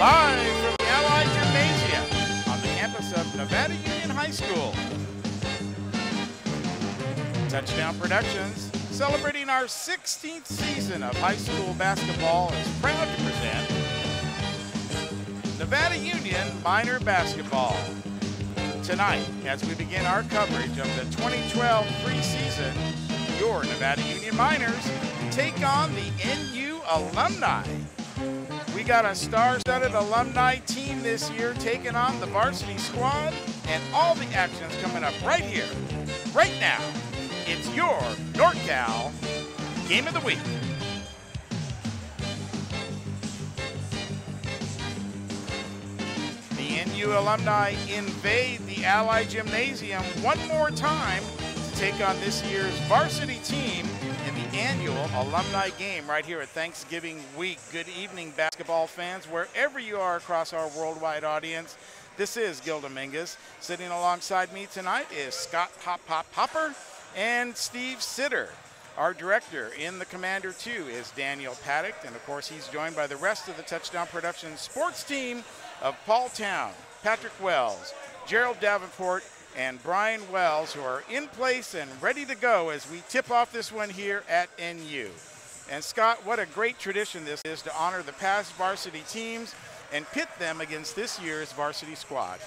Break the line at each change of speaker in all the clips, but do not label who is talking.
Live from the Alumni Gymnasium on the campus of Nevada Union High School. Touchdown Productions, celebrating our 16th season of high school basketball, is proud to present Nevada Union Minor Basketball. Tonight, as we begin our coverage of the 2012 preseason, your Nevada Union Miners take on the NU Alumni. We got a star-studded alumni team this year taking on the varsity squad, and all the action's coming up right here, right now. It's your NorCal Game of the Week. The NU alumni invade the Alumni Gymnasium one more time to take on this year's varsity team in the annual alumni game right here at Thanksgiving week. Good evening, basketball fans, wherever you are across our worldwide audience. This is Gil Dominguez. Sitting alongside me tonight is Scott Hopper and Steve Sitter. Our director in the Commander 2 is Daniel Paddock, and of course he's joined by the rest of the Touchdown Productions sports team of Paul Town, Patrick Wells, Gerald Davenport, and Brian Wells, who are in place and ready to go as we tip off this one here at NU. And Scott, what a great tradition this is to honor the past varsity teams and pit them against this year's varsity squad.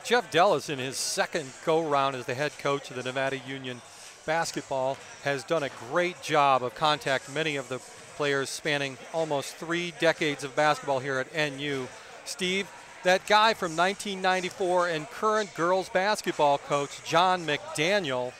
Jeff Dellis, in his second go-round as the head coach of the Nevada Union Basketball, has done a great job of contacting many of the players spanning almost 3 decades of basketball here at NU. Steve, that guy from 1994 and current girls basketball coach John McDaniel.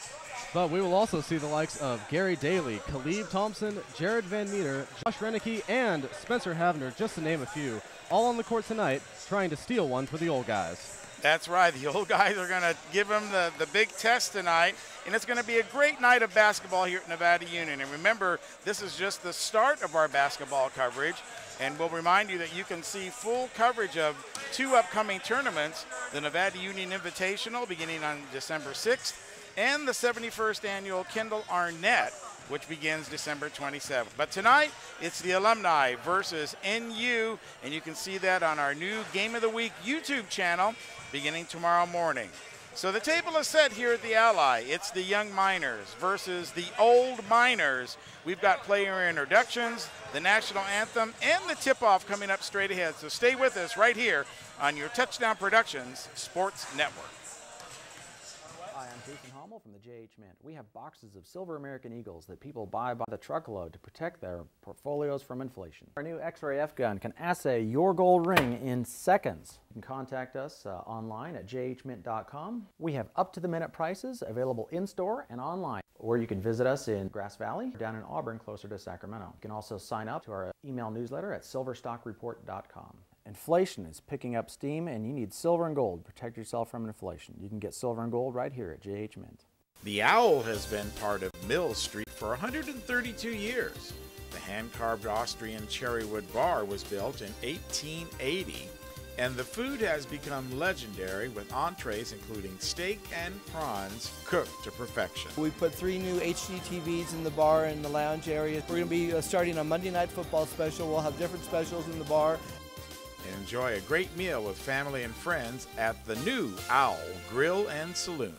But we will also see the likes of Gary Daly, Khalib Thompson, Jared Van Meter, Josh Renicky, and Spencer Havner, just to name a few, all on the court tonight trying to steal one for the old guys.
That's right. The old guys are going to give them the big test tonight, and it's going to be a great night of basketball here at Nevada Union. And remember, this is just the start of our basketball coverage, and we'll remind you that you can see full coverage of 2 upcoming tournaments, the Nevada Union Invitational beginning on December 6th, and the 71st Annual Kendall Arnett, which begins December 27th. But tonight, it's the Alumni versus NU, and you can see that on our new Game of the Week YouTube channel beginning tomorrow morning. So the table is set here at the Ally. It's the young Miners versus the old Miners. We've got player introductions, the national anthem, and the tip-off coming up straight ahead. So stay with us right here on your Touchdown Productions Sports Network.
Hi, I'm Jason Hommel from the JH Mint. We have boxes of silver American Eagles that people buy by the truckload to protect their portfolios from inflation. Our new X-Ray F-Gun can assay your gold ring in seconds. You can contact us online at jhmint.com. We have up-to-the-minute prices available in-store and online, or you can visit us in Grass Valley, down in Auburn, closer to Sacramento. You can also sign up to our email newsletter at silverstockreport.com. Inflation is picking up steam, and you need silver and gold to protect yourself from inflation. You can get silver and gold right here at JH Mint.
The Owl has been part of Mill Street for 132 years. The hand-carved Austrian cherrywood bar was built in 1880, and the food has become legendary with entrees including steak and prawns cooked to perfection.
We put 3 new HD TVs in the bar and the lounge area. We're going to be starting a Monday Night Football special. We'll have different specials in the bar.
Enjoy a great meal with family and friends at the new Owl Grill and Saloon.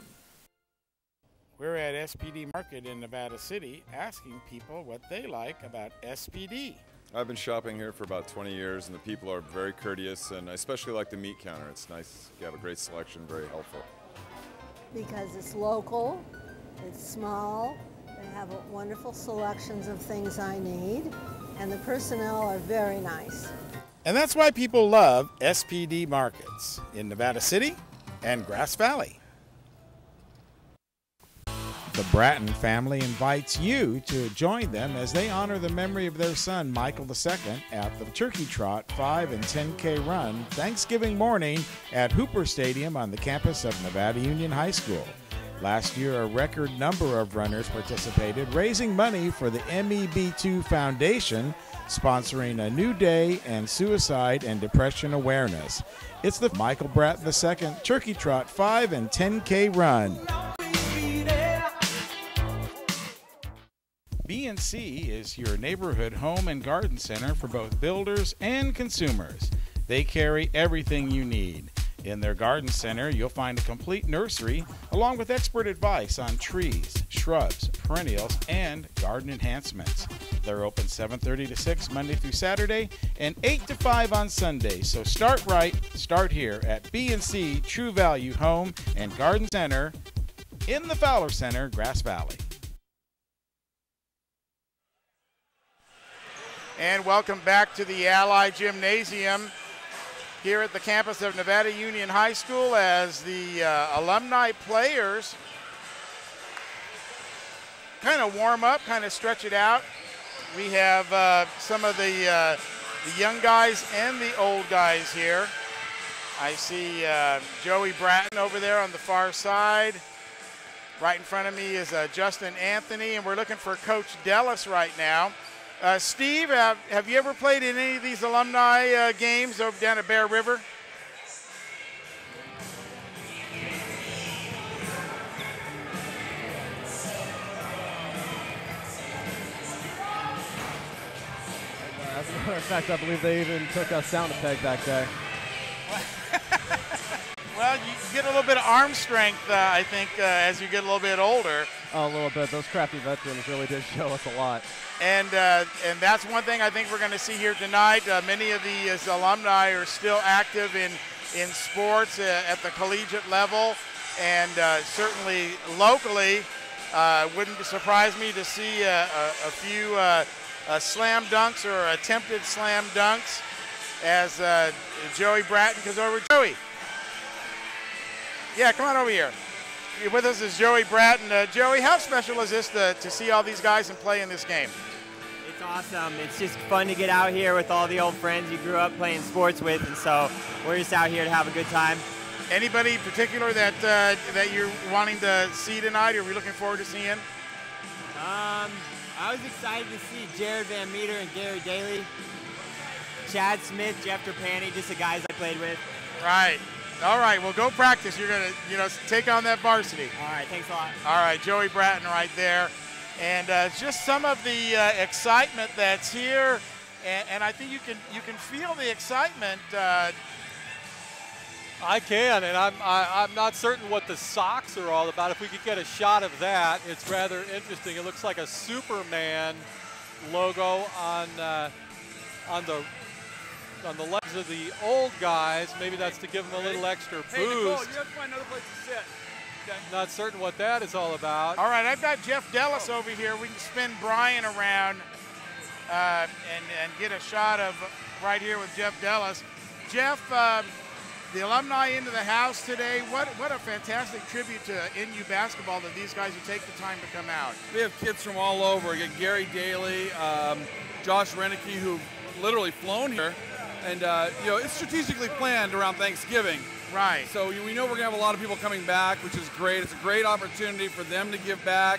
We're at SPD Market in Nevada City asking people what they like about SPD.
I've been shopping here for about 20 years, and the people are very courteous, and I especially like the meat counter. It's nice. You have a great selection, very helpful.
Because it's local, it's small, they have wonderful selections of things I need, and the personnel are very nice.
And that's why people love SPD Markets in Nevada City and Grass Valley. The Bratton family invites you to join them as they honor the memory of their son, Michael II, at the Turkey Trot 5 and 10K run Thanksgiving morning at Hooper Stadium on the campus of Nevada Union High School. Last year, a record number of runners participated, raising money for the MEB2 Foundation, sponsoring a new day and suicide and depression awareness. It's the Michael Bratton II Turkey Trot 5 and 10K run. B&C is your neighborhood home and garden center for both builders and consumers. They carry everything you need. In their garden center, you'll find a complete nursery along with expert advice on trees, shrubs, perennials, and garden enhancements. They're open 7:30 to 6 Monday through Saturday and 8 to 5 on Sunday. So start right, start here at B&C True Value Home and Garden Center in the Fowler Center, Grass Valley. And welcome back to the Ally Gymnasium here at the campus of Nevada Union High School as the alumni players kind of warm up, kind of stretch it out. We have some of the young guys and the old guys here. I see Joey Bratton over there on the far side. Right in front of me is Justin Anthony, and we're looking for Coach Dellis right now. Steve, have you ever played in any of these alumni games over down at Bear River?
As a matter of fact, I believe they even took a sound effect back there.
Well, you get a little bit of arm strength, I think, as you get a little bit older.
Oh, a little bit. Those crafty veterans really did show us a lot.
And that's one thing I think we're going to see here tonight. Many of these alumni are still active in sports at the collegiate level, and certainly locally. Wouldn't surprise me to see a few slam dunks or attempted slam dunks as Joey Bratton comes over. Joey. Yeah, come on over here. With us is Joey Bratton. Joey, how special is this to see all these guys and play in this game?
It's awesome. It's just fun to get out here with all the old friends you grew up playing sports with, and so we're just out here to have a good time.
Anybody in particular that you're wanting to see tonight, or are we looking forward to seeing?
I was excited to see Jared Van Meter and Gary Daly, Chad Smith, Jeff Trapani, just the guys I played with.
Right. All right, well, go practice. You're going to, take on that varsity.
All right, thanks a lot.
All right, Joey Bratton right there. And just some of the excitement that's here, and I think you can feel the excitement.
I can, and I'm not certain what the socks are all about. If we could get a shot of that, it's rather interesting. It looks like a Superman logo on the legs of the old guys. Maybe that's to give them a little extra boost.
Hey, Nicole, you have to find another place to sit. Okay.
Not certain what that is all about.
All right, I've got Jeff Dellis over here. We can spin Brian around and get a shot of right here with Jeff Dellis. Jeff, the alumni into the house today. What a fantastic tribute to NU basketball that these guys who take the time to come out.
We have kids from all over. We got Gary Daly, Josh Renicky, who've literally flown here. And, it's strategically planned around Thanksgiving.
Right.
So we know we're going to have a lot of people coming back, which is great. It's a great opportunity for them to give back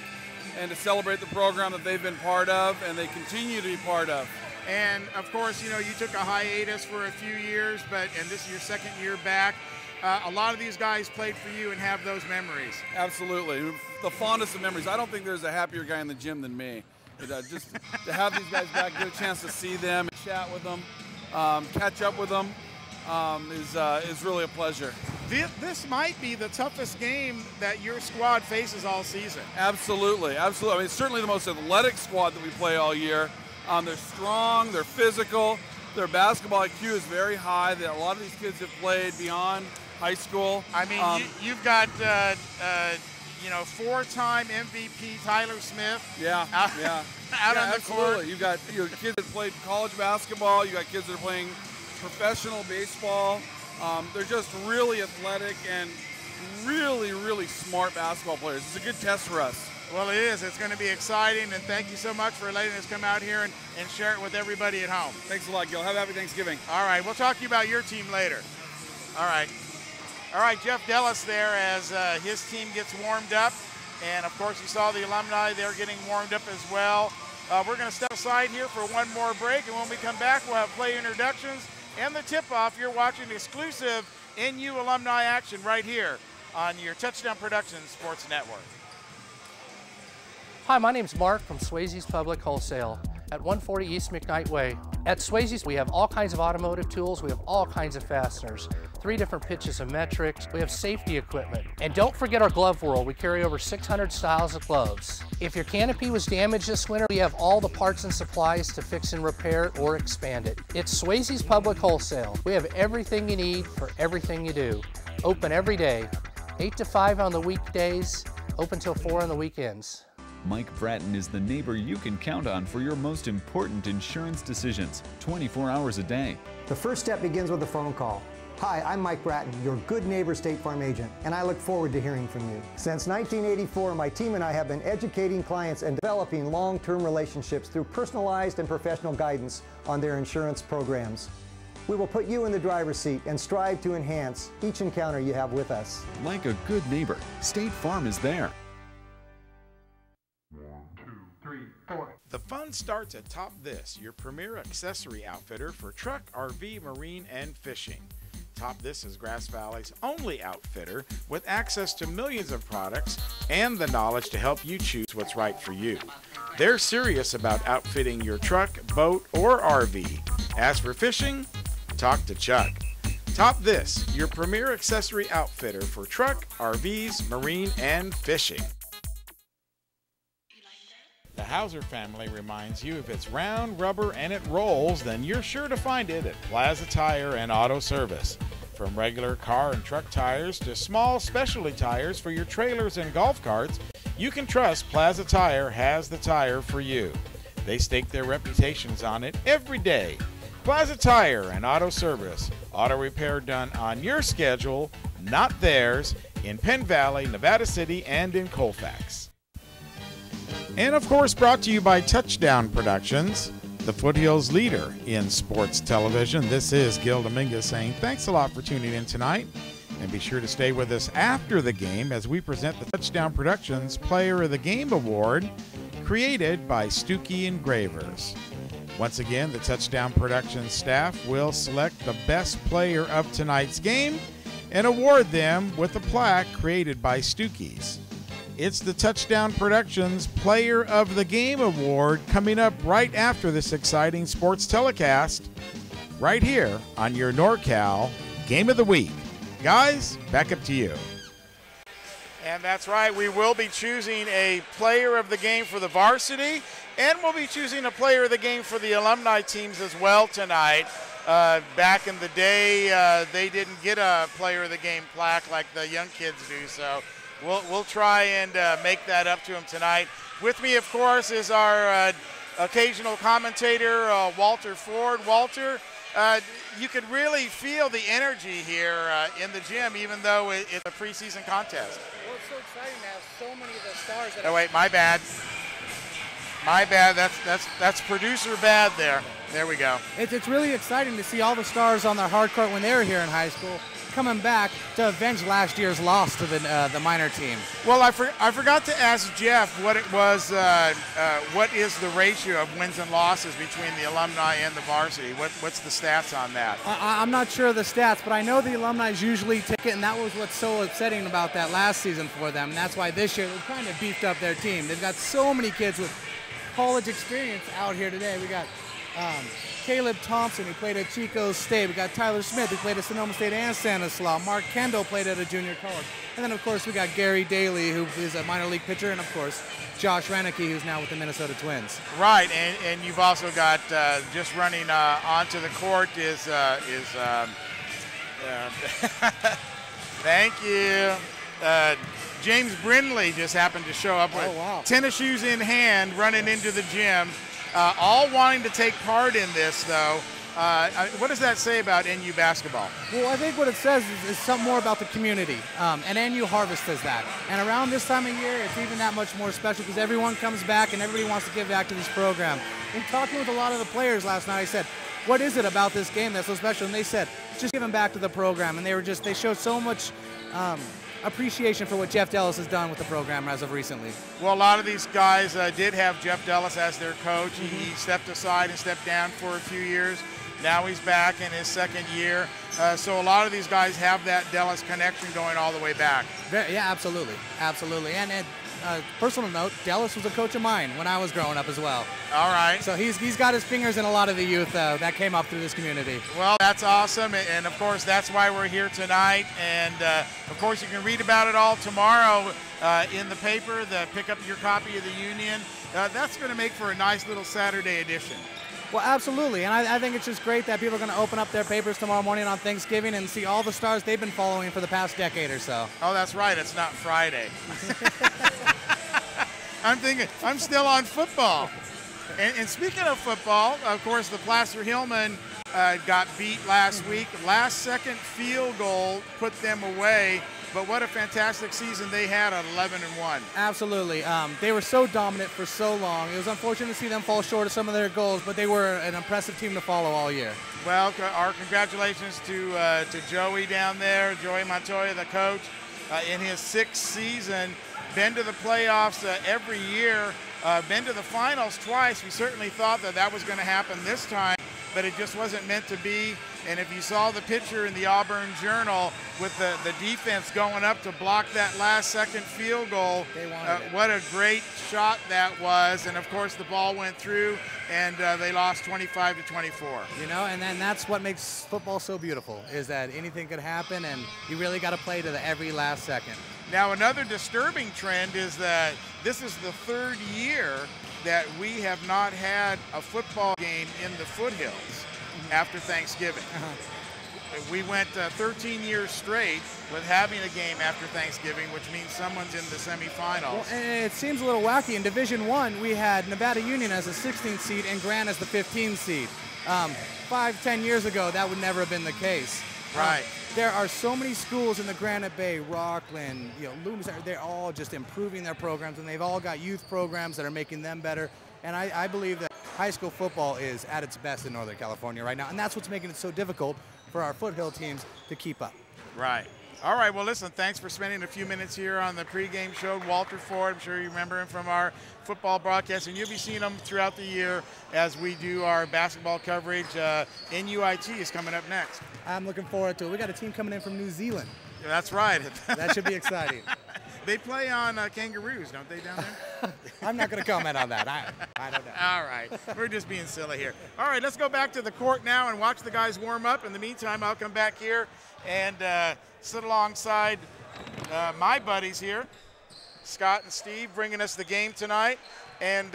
and to celebrate the program that they've been part of and they continue to be part of.
And, of course, you took a hiatus for a few years, and this is your second year back. A lot of these guys played for you and have those memories.
Absolutely. The fondest of memories. I don't think there's a happier guy in the gym than me. Just to have these guys back, get a chance to see them, chat with them. Catch up with them is really a pleasure.
This might be the toughest game that your squad faces all season.
Absolutely, absolutely. I mean, it's certainly the most athletic squad that we play all year. They're strong, they're physical, their basketball IQ is very high. A lot of these kids have played beyond high school. I mean,
you've got four-time MVP Tyler Smith.
Yeah,
out on the court.
You've got kids that played college basketball. You got kids that are playing professional baseball. They're just really athletic and really, really smart basketball players. It's a good test for us.
Well, it is. It's going to be exciting, and thank you so much for letting us come out here and share it with everybody at home.
Thanks a lot, Gil. Have a happy Thanksgiving.
All right. We'll talk to you about your team later. All right. All right, Jeff Dellis there as his team gets warmed up. And, of course, you saw the alumni. They're getting warmed up as well. We're going to step aside here for one more break, and when we come back, we'll have player introductions and the tip-off. You're watching exclusive NU alumni action right here on your Touchdown Productions Sports Network.
Hi, my name's Mark from Swayze's Public Wholesale. at 140 East McKnight Way. At Swayze's, we have all kinds of automotive tools. We have all kinds of fasteners, 3 different pitches of metrics. We have safety equipment. And don't forget our glove world. We carry over 600 styles of gloves. If your canopy was damaged this winter, we have all the parts and supplies to fix and repair it or expand it. It's Swayze's Public Wholesale. We have everything you need for everything you do. Open every day, 8 to 5 on the weekdays, open till 4 on the weekends.
Mike Bratton is the neighbor you can count on for your most important insurance decisions, 24 hours a day.
The first step begins with a phone call. Hi, I'm Mike Bratton, your good neighbor State Farm agent, and I look forward to hearing from you. Since 1984, my team and I have been educating clients and developing long-term relationships through personalized and professional guidance on their insurance programs. We will put you in the driver's seat and strive to enhance each encounter you have with us.
Like a good neighbor, State Farm is there.
1, 2, 3, 4.
The fun starts at Top This, your premier accessory outfitter for truck, RV, marine, and fishing. Top This is Grass Valley's only outfitter with access to millions of products and the knowledge to help you choose what's right for you. They're serious about outfitting your truck, boat, or RV. As for fishing, talk to Chuck. Top This, your premier accessory outfitter for truck, RVs, marine, and fishing. The Hauser family reminds you if it's round, rubber, and it rolls, then you're sure to find it at Plaza Tire and Auto Service. From regular car and truck tires to small specialty tires for your trailers and golf carts, you can trust Plaza Tire has the tire for you. They stake their reputations on it every day. Plaza Tire and Auto Service. Auto repair done on your schedule, not theirs, in Penn Valley, Nevada City, and in Colfax. And of course, brought to you by Touchdown Productions, the Foothills leader in sports television. This is Gil Dominguez saying thanks a lot for tuning in tonight. And be sure to stay with us after the game as we present the Touchdown Productions Player of the Game Award, created by Stuckey Engravers. Once again, the Touchdown Productions staff will select the best player of tonight's game and award them with a plaque created by Stuckey's. It's the Touchdown Productions Player of the Game Award coming up right after this exciting sports telecast right here on your NorCal Game of the Week. Guys, back up to you. And that's right, we will be choosing a player of the game for the varsity, and we'll be choosing a player of the game for the alumni teams as well tonight. Back in the day, they didn't get a player of the game plaque like the young kids do, so we'll try and make that up to them tonight. With me, of course, is our occasional commentator, Walter Ford. Walter, you could really feel the energy here in the gym, even though it's a preseason contest.
Well, it's so exciting to have so many of the stars. That
oh, wait, my bad. My bad. That's producer bad there. There we go.
It's really exciting to see all the stars on the hard court when they were here in high school coming back to avenge last year's loss to the minor team.
Well, I forgot to ask Jeff what it was. What is the ratio of wins and losses between the alumni and the varsity? What's the stats on that?
I'm not sure of the stats, but I know the alumni usually take it, and that was what's so upsetting about that last season for them. And that's why this year they've kind of beefed up their team. They've got so many kids with college experience out here today. We got Caleb Thompson, who played at Chico State. We got Tyler Smith, who played at Sonoma State and Stanislaus. Mark Kendall played at a junior college. And then, of course, we got Gary Daly, who is a minor league pitcher, and, of course, Josh Renicky, who's now with the Minnesota Twins.
Right, and you've also got just running onto the court is thank you. James Brindley just happened to show up with tennis shoes in hand, running into the gym. All wanting to take part in this, though. What does that say about NU basketball?
Well, I think what it says is something more about the community, and NU Harvest does that. And around this time of year, it's even that much more special because everyone comes back and everybody wants to give back to this program. In talking with a lot of the players last night, I said, what is it about this game that's so special? And they said, just giving back to the program. And they showed so much appreciation for what Jeff Dellis has done with the program as of recently.
Well, a lot of these guys did have Jeff Dellis as their coach. He stepped aside and stepped down for a few years. Now he's back in his second year. So a lot of these guys have that Dellis connection going all the way back.
Yeah, absolutely. Absolutely. And personal note, Dellis was a coach of mine when I was growing up as well.
All right.
So he's got his fingers in a lot of the youth that came up through this community.
Well, that's awesome, and of course that's why we're here tonight. And of course you can read about it all tomorrow in the paper. Pick up your copy of the Union. That's going to make for a nice little Saturday edition.
Well, absolutely, and I think it's just great that people are going to open up their papers tomorrow morning on Thanksgiving and see all the stars they've been following for the past decade or so.
Oh, that's right. It's not Friday. I'm thinking, I'm still on football. And speaking of football, of course, the Placer-Hillman got beat last week. Last-second field goal put them away. But what a fantastic season they had at 11-1.
Absolutely. They were so dominant for so long. It was unfortunate to see them fall short of some of their goals, but they were an impressive team to follow all year.
Well, our congratulations to Joey down there, Joey Montoya, the coach, in his 6th season. Been to the playoffs every year, been to the finals twice. We certainly thought that was going to happen this time, but it just wasn't meant to be. And if you saw the picture in the Auburn Journal with the defense going up to block that last-second field goal, what a great shot that was. And, of course, the ball went through, and they lost 25-24.
You know, and then that's what makes football so beautiful, is that anything could happen, and you really got to play to the every last second.
Now, another disturbing trend is that this is the 3rd year that we have not had a football game in the foothills after Thanksgiving. We went 13 years straight with having a game after Thanksgiving, which means someone's in the semifinals.
Well, and it seems a little wacky. In Division I, we had Nevada Union as the 16th seed and Grant as the 15th seed. 5-10 years ago, that would never have been the case.
Right.
There are so many schools in the Granite Bay, Rockland, Loomis, they're all just improving their programs, and they've all got youth programs that are making them better. And I believe that high school football is at its best in Northern California right now, and that's what's making it so difficult for our foothill teams to keep up.
Right. All right, well, listen, thanks for spending a few minutes here on the pregame show. Walter Ford, I'm sure you remember him from our football broadcast, and you'll be seeing him throughout the year as we do our basketball coverage. NUIT is coming up next.
I'm looking forward to it. We got a team coming in from New Zealand.
Yeah, that's right.
That should be exciting.
They play on kangaroos, don't they, down there?
I'm not going to comment on that. I don't know.
All right. We're just being silly here. All right, let's go back to the court now and watch the guys warm up. In the meantime, I'll come back here and sit alongside my buddies here, Scott and Steve, bringing us the game tonight. And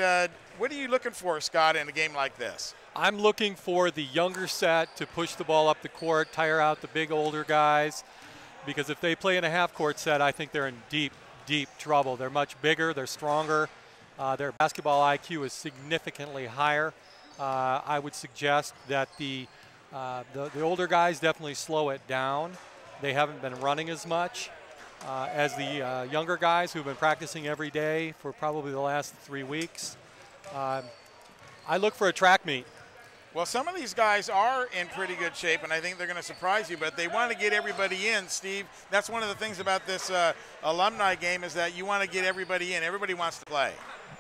what are you looking for, Scott, in a game like this?
I'm looking for the younger set to push the ball up the court, tire out the big older guys. Because if they play in a half-court set, I think they're in deep, deep trouble. They're much bigger, they're stronger, their basketball IQ is significantly higher. I would suggest that the older guys definitely slow it down. They haven't been running as much as the younger guys who've been practicing every day for probably the last 3 weeks. I look for a track meet.
Well, some of these guys are in pretty good shape, and I think they're going to surprise you, but they want to get everybody in, Steve. That's one of the things about this alumni game is that you want to get everybody in. Everybody wants to play.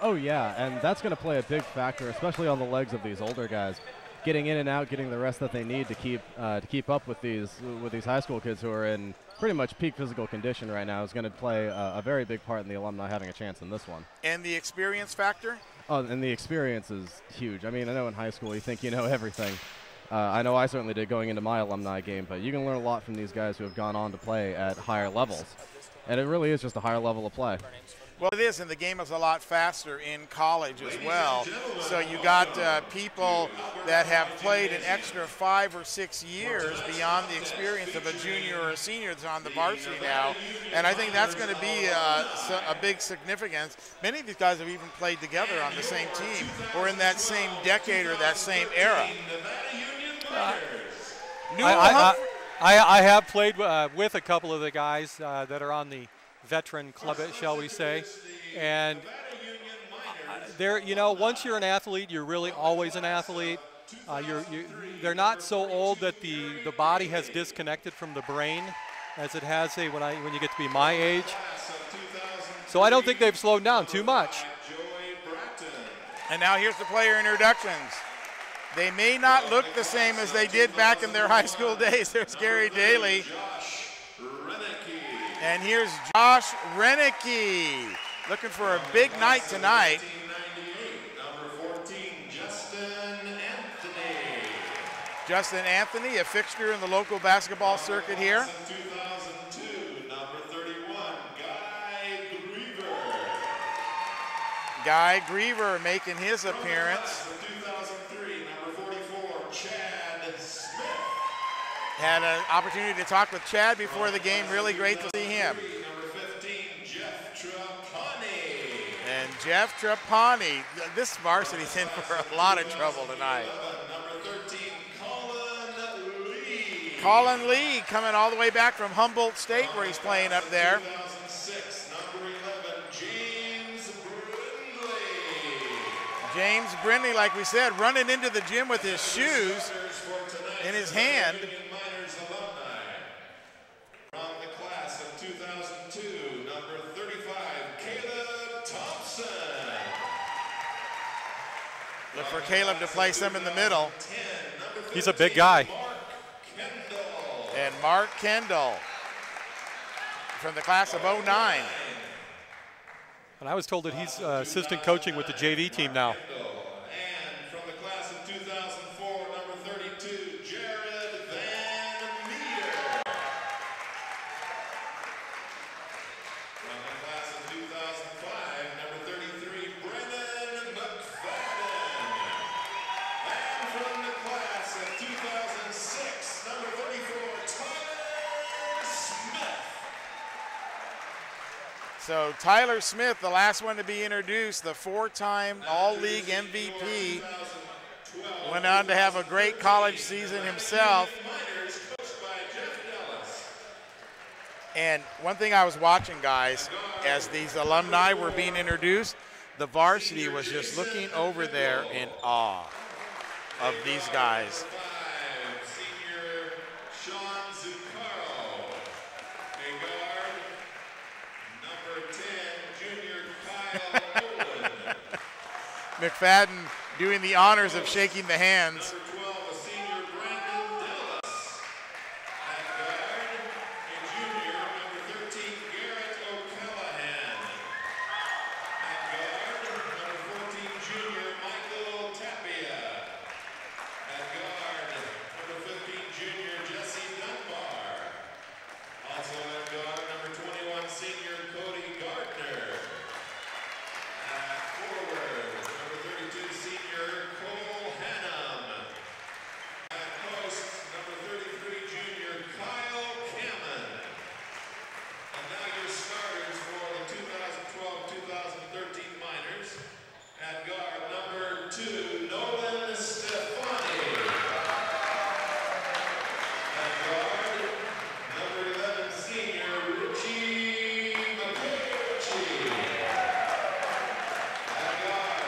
Oh, yeah, and that's going to play a big factor, especially on the legs of these older guys. Getting in and out, getting the rest that they need to keep up with these high school kids who are in pretty much peak physical condition right now is going to play a very big part in the alumni having a chance in this one.
And the experience factor?
Oh, and the experience is huge. I mean, I know in high school you think you know everything. I know I certainly did going into my alumni game, but you can learn a lot from these guys who have gone on to play at higher levels. And it really is just a higher level of play.
Well, it is, and the game is a lot faster in college as well. So you got people that have played an extra 5 or 6 years beyond the experience of a junior or a senior that's on the varsity now. And I think that's going to be a big significance. Many of these guys have even played together on the same team or in that same decade or that same era.
I have played with a couple of the guys that are on the veteran club, shall we say, and once you're an athlete, you're really always an athlete. They're not so old that the body has disconnected from the brain as it has, say, when you get to be my age. So I don't think they've slowed down too much.
And now here's the player introductions. They may not look the same as they did back in their high school days. There's Gary Daly. And here's Josh Renicky. looking for a big night tonight.
Number 14,
Justin Anthony, a fixture in the local basketball circuit here.
2002, number 31,
Guy Griever making his appearance.
2003, number 44, Chad Smith.
Had an opportunity to talk with Chad before the game. Really great to see him.
Number 15, Jeff Trapani.
And Jeff Trapani, this varsity's in for a lot of trouble tonight.
Number 13, Colin Lee.
Colin Lee coming all the way back from Humboldt State where he's playing up there.
2006, number 11, James Brindley.
James Brindley, like we said, running into the gym with his shoes in his hand.
Miners alumni. From the class of 2002, number 35, Caleb Thompson.
Look for Caleb to place him in the middle.
He's a big guy.
And Mark Kendall from the class of 09.
And I was told that he's assistant coaching with the JV team now.
And from the class of 2004, number 32, Jared Van Meter. From the class of 2005, number 33, Brennan McFadden. And from the class of 2006, number 34, Tyler Smith.
So Tyler Smith, the last one to be introduced, the four-time All-League MVP, went on to have a great college season himself. And one thing I was watching, guys, as these alumni were being introduced, the varsity was just looking over there in awe of these guys.
Senior Sean Zuccaro. A guard, number 10, junior Kyle Nolan.
McFadden doing the honors of shaking the hands.
Number 12, a senior Brandon Dellis. At guard, a junior, number 13, Garrett O'Callahan. At guard, number 14, junior Michael Tapia. At guard, number 15, junior Jesse Dunbar. Also at guard, number 21, senior Cody Gardner. At forward, number 32, senior Cole Hannum. At post, number 33, junior Kyle Cameron. And now your starters for the 2012-2013 Miners. At guard, number 2, Nolan Stefani. At guard, number 11, senior Richie McCarthy. At guard,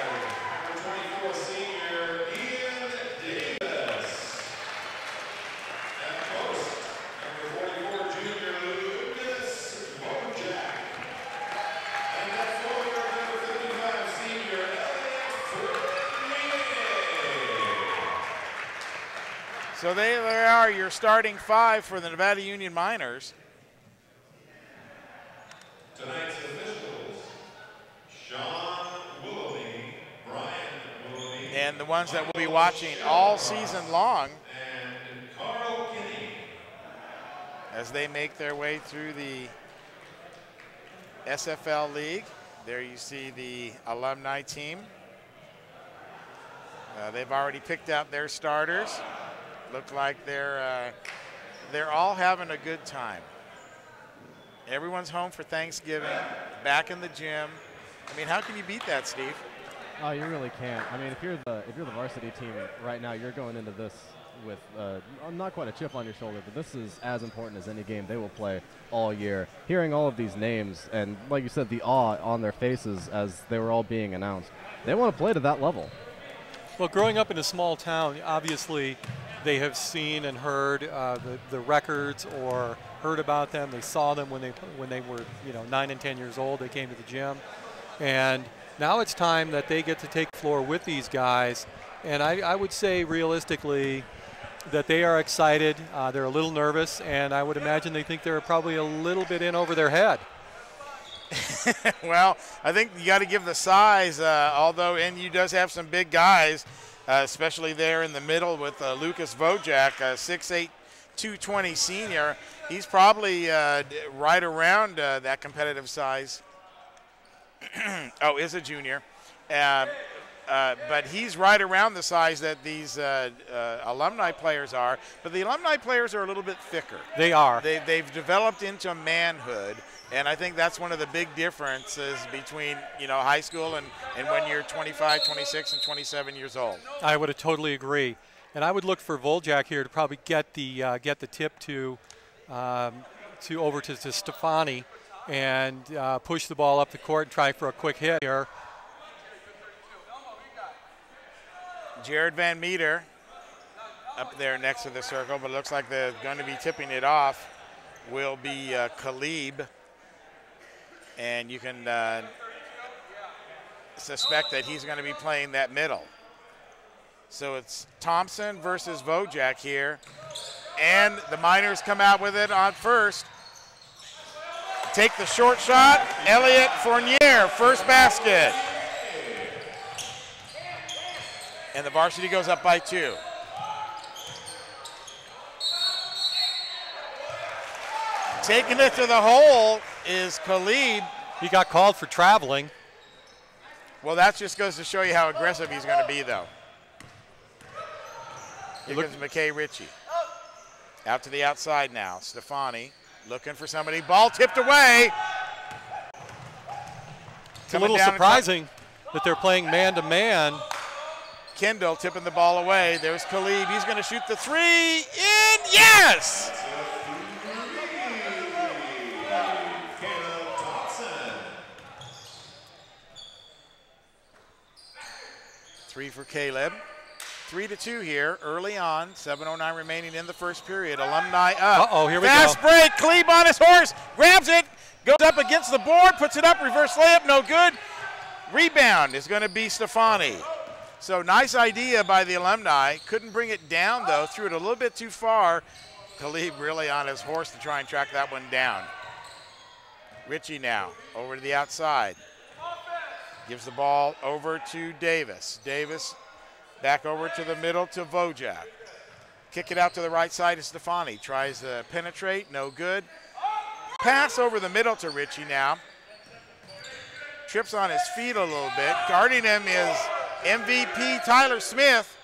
number 24, senior Ian Davis. At post, number 44, junior Lucas Wojak. And at forward, number 55, senior Elliot Fournier.
So there are your starting five for the Nevada Union Miners.
Tonight's officials, Sean Willoughby, Brian Willoughby,
And the ones that we'll be watching all season long
and Carl Kinney.
as they make their way through the SFL League. There you see the alumni team. They've already picked out their starters. Look like they're all having a good time. Everyone's home for Thanksgiving, back in the gym. I mean, how can you beat that, Steve?
Oh, you really can't. I mean, if you're the varsity team right now, you're going into this with not quite a chip on your shoulder, but this is as important as any game they will play all year. Hearing all of these names and, like you said, the awe on their faces as they were all being announced, they want to play to that level.
Well, growing up in a small town, obviously they have seen and heard the records or heard about them. They saw them when they were 9 and 10 years old. They came to the gym, and now it's time that they get to take the floor with these guys. And I would say realistically that they are excited. They're a little nervous, and I would imagine they think they're probably a little bit in over their head.
Well, I think you got to give the size, although NU does have some big guys, especially there in the middle with Lucas Vojak, 6'8", 220 senior. He's probably right around that competitive size. Oh, is a junior. But he's right around the size that these alumni players are. But the alumni players are a little bit thicker.
They are.
They've developed into manhood, and I think that's one of the big differences between high school and when you're 25, 26, and 27 years old.
I would totally agree, and I would look for Voljak here to probably get the tip to over to Stefani and push the ball up the court and try for a quick hit here.
Jared Van Meter up there next to the circle, but it looks like they're going to be tipping it off will be Khalib. And you can suspect that he's going to be playing that middle. So it's Thompson versus Vojak here. And the Miners come out with it on first. Take the short shot. Elliot Fournier, first basket. And the varsity goes up by 2. Taking it to the hole is Khalid.
He got called for traveling.
Well, that just goes to show you how aggressive he's going to be, though. Here comes McKay Ritchie. Out to the outside now. Stefani looking for somebody. Ball tipped away.
It's a little surprising that they're playing man-to-man.
Kendall tipping the ball away. There's Khalib. He's going to shoot the 3 in. Yes! Three for Caleb. 3-2 here early on. 7:09 remaining in the first period. Alumni up.
Uh-oh, here we go.
Fast break. Khalib on his horse. Grabs it. Goes up against the board. Puts it up. Reverse layup. No good. Rebound is going to be Stefani. So nice idea by the Alumni. Couldn't bring it down, though. Threw it a little bit too far. Khalib really on his horse to try and track that one down. Ritchie now over to the outside. Gives the ball over to Davis. Davis back over to the middle to Vojak. Kick it out to the right side to Stefani. Tries to penetrate. No good. Pass over the middle to Ritchie now. Trips on his feet a little bit. Guarding him is MVP Tyler Smith,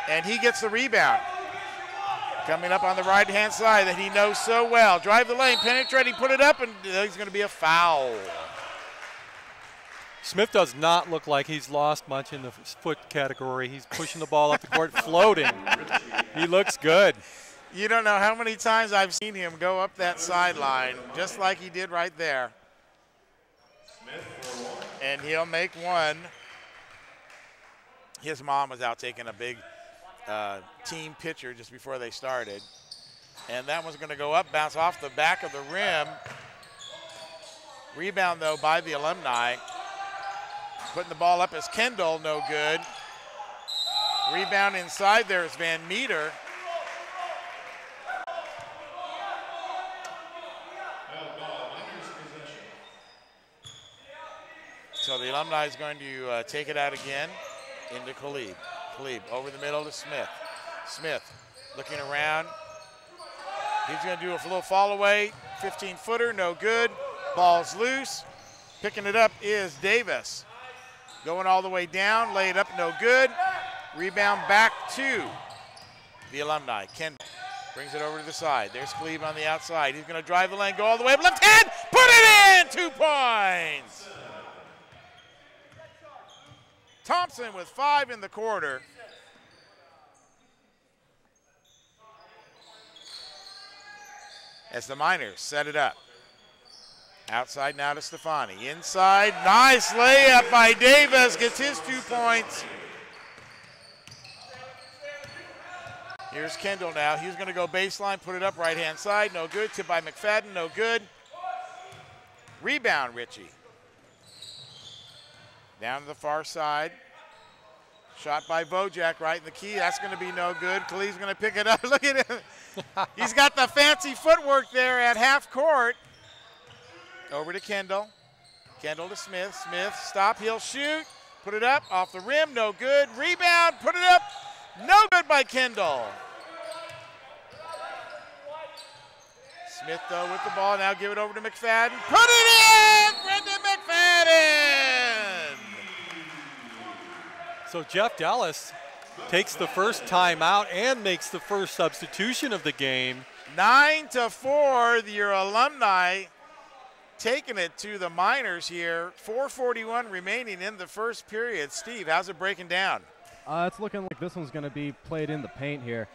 and he gets the rebound. Coming up on the right-hand side that he knows so well. Drive the lane, penetrating, put it up, and there's going to be a foul.
Smith does not look like he's lost much in the foot category. He's pushing the ball up the court, floating. He looks good.
You don't know how many times I've seen him go up that sideline, just like he did right there. And he'll make one. His mom was out taking a big team picture just before they started. And that one's going to go up, bounce off the back of the rim. Rebound, though, by the Alumni. Putting the ball up is Kendall, no good. Rebound inside there is Van Meter. So the Alumni is going to take it out again into Khalib. Khalib over the middle to Smith. Smith looking around. He's going to do a little fall away. 15-footer, no good. Ball's loose. Picking it up is Davis. Going all the way down, lay it up, no good. Rebound back to the Alumni. Kendall brings it over to the side. There's Khalib on the outside. He's going to drive the lane, go all the way up, left hand, put it in, 2 points. Thompson with 5 in the quarter. As the Miners set it up. Outside now to Stefani. Inside, nice layup by Davis. Gets his 2 points. Here's Kendall now. He's going to go baseline, put it up right-hand side. No good. Tip by McFadden. No good. Rebound, Ritchie. Down to the far side. Shot by Vojak right in the key. That's going to be no good. Khalid's going to pick it up. Look at him. He's got the fancy footwork there at half court. Over to Kendall. Kendall to Smith. Smith, stop, he'll shoot. Put it up, off the rim, no good. Rebound, put it up, no good by Kendall. Smith, though, with the ball. Now give it over to McFadden. Put it in! Brendan McFadden!
So Jeff Dellis takes the first timeout and makes the first substitution of the game.
9-4, your Alumni taking it to the Miners here. 4:41 remaining in the first period. Steve, how's it breaking down?
It's looking like this one's going to be played in the paint here.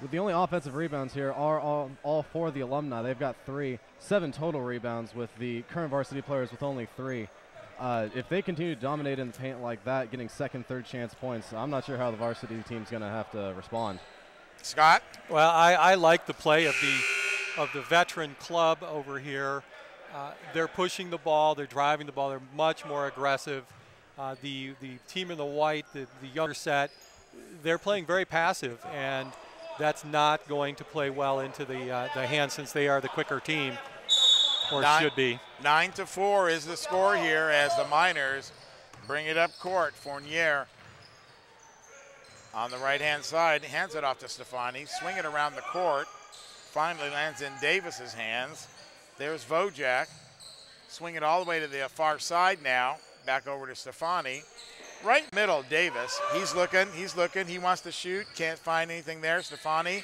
With the only offensive rebounds here are all for the Alumni. They've got 3, 7 total rebounds with the current varsity players with only 3. If they continue to dominate in the paint like that, getting second, third chance points, I'm not sure how the varsity team's going to have to respond.
Scott?
Well, I like the play of the veteran club over here. They're pushing the ball, they're driving the ball, they're much more aggressive. The team in the white, the younger set, they're playing very passive, and that's not going to play well into the hands since they are the quicker team, or should be.
9-4 is the score here as the Miners bring it up court. Fournier on the right-hand side, hands it off to Stefani, swing it around the court, finally lands in Davis's hands. There's Vojak, swing it all the way to the far side now, back over to Stefani. Right middle, Davis, he's looking, he wants to shoot, can't find anything there. Stefani,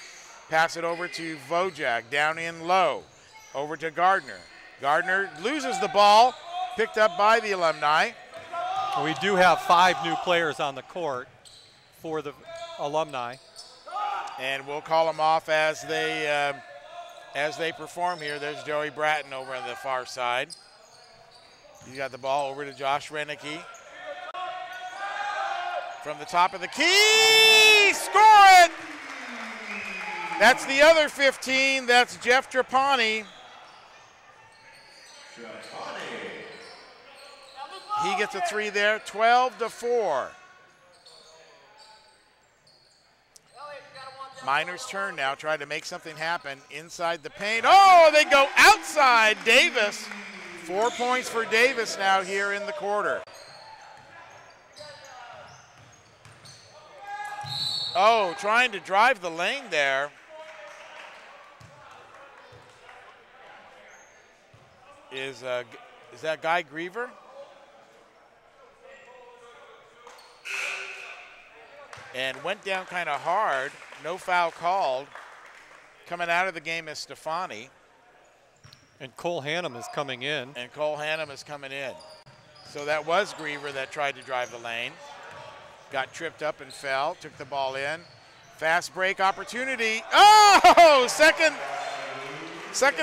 pass it over to Vojak, down in low, over to Gardner. Gardner loses the ball, picked up by the Alumni.
We do have 5 new players on the court for the Alumni.
And we'll call them off as they perform here. There's Joey Bratton over on the far side. He's got the ball over to Josh Renicky. From the top of the key, score it! That's the other 15, that's Jeff Trapani. He gets a 3 there, 12-4. Miners' turn now, try to make something happen inside the paint. Oh, they go outside Davis. 4 points for Davis now here in the quarter. Oh, trying to drive the lane there. Is that Guy Griever? And went down kind of hard. No foul called. Coming out of the game is Stefani.
And Cole Hannum is coming in.
And Cole Hannum is coming in. So that was Griever that tried to drive the lane. Got tripped up and fell, took the ball in. Fast break opportunity. Oh, second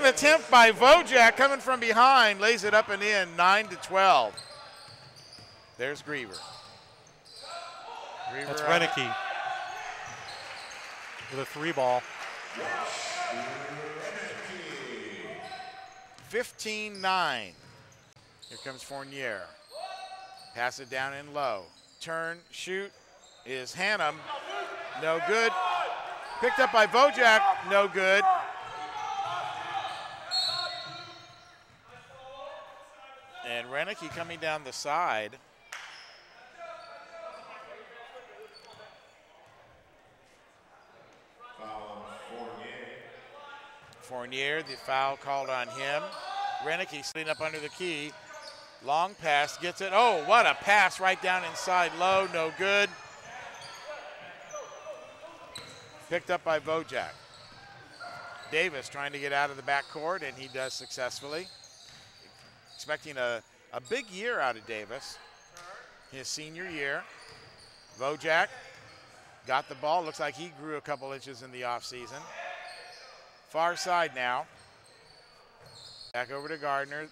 attempt by Vojak coming from behind. Lays it up and in, 9-12. There's Griever.
That's Renicky with a 3 ball.
15-9. Here comes Fournier. Pass it down in low. Turn, shoot is Hannum. No good. Picked up by Vojak. No good. And Renicky coming down the side. Fournier, the foul called on him. Renicky sitting up under the key. Long pass, gets it. Oh, what a pass right down inside low, no good. Picked up by Vojak. Davis trying to get out of the backcourt, and he does successfully. Expecting a big year out of Davis, his senior year. Vojak got the ball. Looks like he grew a couple inches in the offseason. Far side now. Back over to Gardner.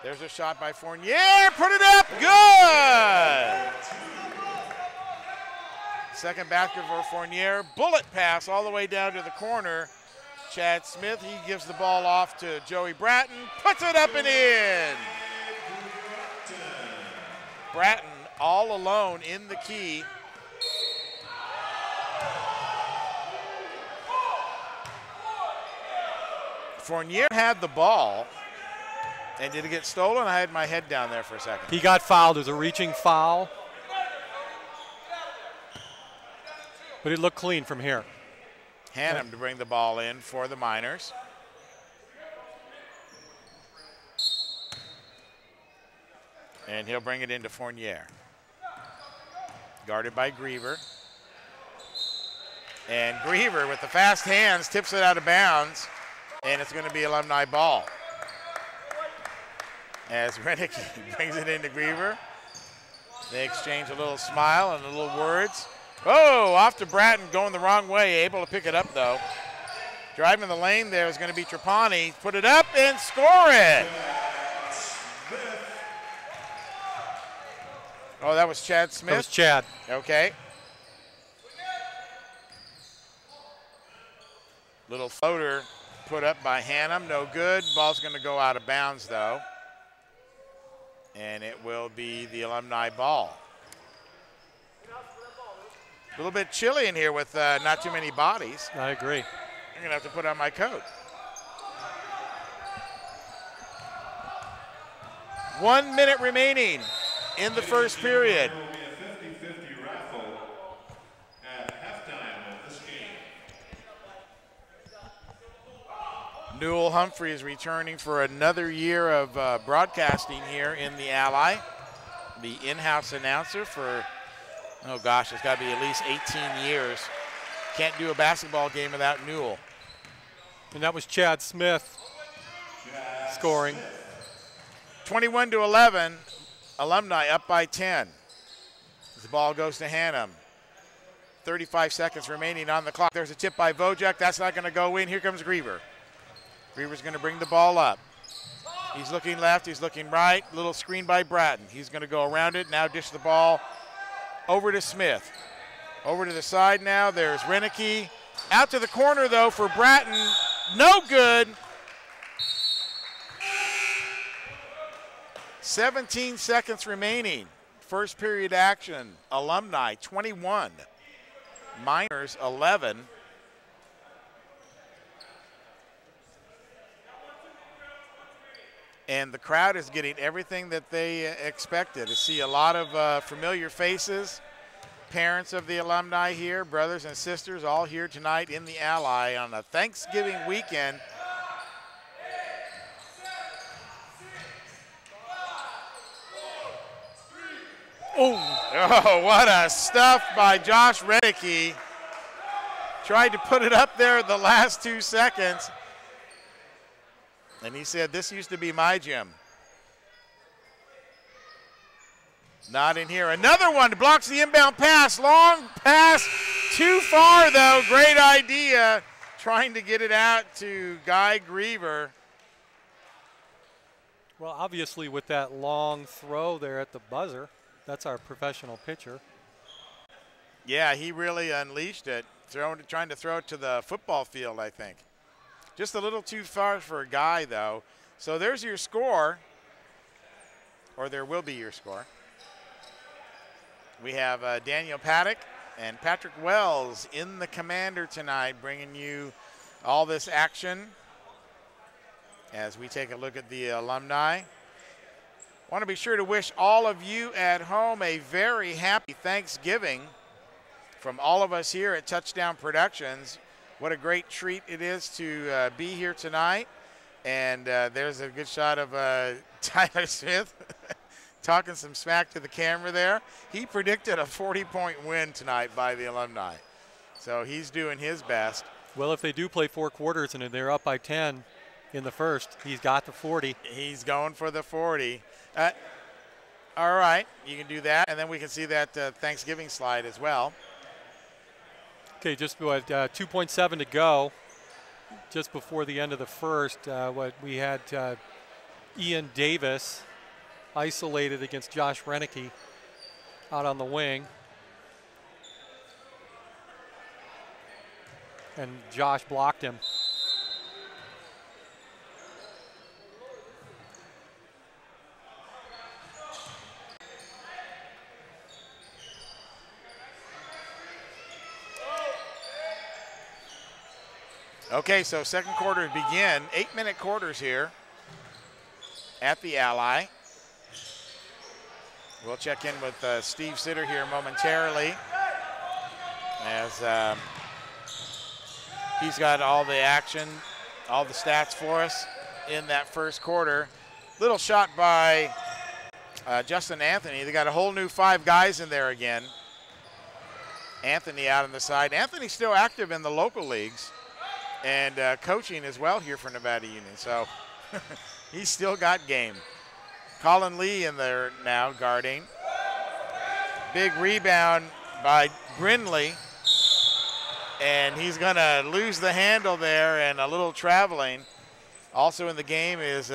There's a shot by Fournier. Put it up. Good. Second basket for Fournier. Bullet pass all the way down to the corner. Chad Smith, he gives the ball off to Joey Bratton. Puts it up and in. Bratton all alone in the key. Fournier had the ball. And did it get stolen? I had my head down there for a second.
He got fouled. It was a reaching foul. But it looked clean from here.
Hannum to bring the ball in for the Miners. And he'll bring it into Fournier. Guarded by Griever. And Griever with the fast hands tips it out of bounds. And it's going to be Alumni ball. As Renick brings it into Griever. They exchange a little smile and a little words. Oh, off to Bratton, going the wrong way, able to pick it up though. Driving the lane there is going to be Trapani. Put it up and score it. Oh, that was Chad Smith?
That was Chad.
Okay. Little floater put up by Hannum, no good. Ball's going to go out of bounds though. And it will be the Alumni ball. A little bit chilly in here with not too many bodies.
I agree.
I'm going to have to put on my coat. 1 minute remaining in the first period.
There will be a 50-50 raffle at halftime of this game.
Newell Humphrey is returning for another year of broadcasting here in the Ally. The in-house announcer for, oh gosh, it's got to be at least 18 years. Can't do a basketball game without Newell.
And that was Chad Smith scoring.
21-11, Alumni up by 10. The ball goes to Hannum. 35 seconds remaining on the clock. There's a tip by Vojak. That's not going to go in. Here comes Griever. Griever's going to bring the ball up. He's looking left. He's looking right. Little screen by Bratton. He's going to go around it. Now dish the ball over to Smith. Over to the side now. There's Renicky. Out to the corner, though, for Bratton. No good. 17 seconds remaining. First period action. Alumni 21. Miners 11. And the crowd is getting everything that they expected. To see a lot of familiar faces. Parents of the alumni here, brothers and sisters, all here tonight in the Ally on a Thanksgiving weekend. Oh, what a stuff by Josh Renicky. Tried to put it up there the last 2 seconds. And he said, this used to be my gym. Not in here. Another one blocks the inbound pass. Long pass. Too far, though. Great idea. Trying to get it out to Guy Griever.
Well, obviously with that long throw there at the buzzer, that's our professional pitcher.
Yeah, he really unleashed it. Trying to throw it to the football field, I think. Just a little too far for a Guy, though. So there's your score. Or there will be your score. We have Daniel Paddock and Patrick Wells in the commander tonight, bringing you all this action as we take a look at the alumni. Want to be sure to wish all of you at home a very happy Thanksgiving from all of us here at Touchdown Productions. What a great treat it is to be here tonight. And there's a good shot of Tyler Smith talking some smack to the camera there. He predicted a 40-point win tonight by the alumni. So he's doing his best.
Well, if they do play 4 quarters and they're up by 10 in the first, he's got the 40.
He's going for the 40. All right, you can do that. And then we can see that Thanksgiving slide as well.
Okay, just 2.7 to go. Just before the end of the first, we had Ian Davis isolated against Josh Renicky out on the wing. And Josh blocked him.
Okay, so second quarter begin. 8-minute quarters here. at the Ally. We'll check in with Steve Sitter here momentarily as he's got all the action, all the stats for us in that first quarter. Little shot by Justin Anthony. They got a whole new 5 guys in there again. Anthony out on the side. Anthony's still active in the local leagues and coaching as well here for Nevada Union. So he's still got game. Colin Lee in there now guarding. Big rebound by Brindley. And he's going to lose the handle there and a little traveling. Also in the game is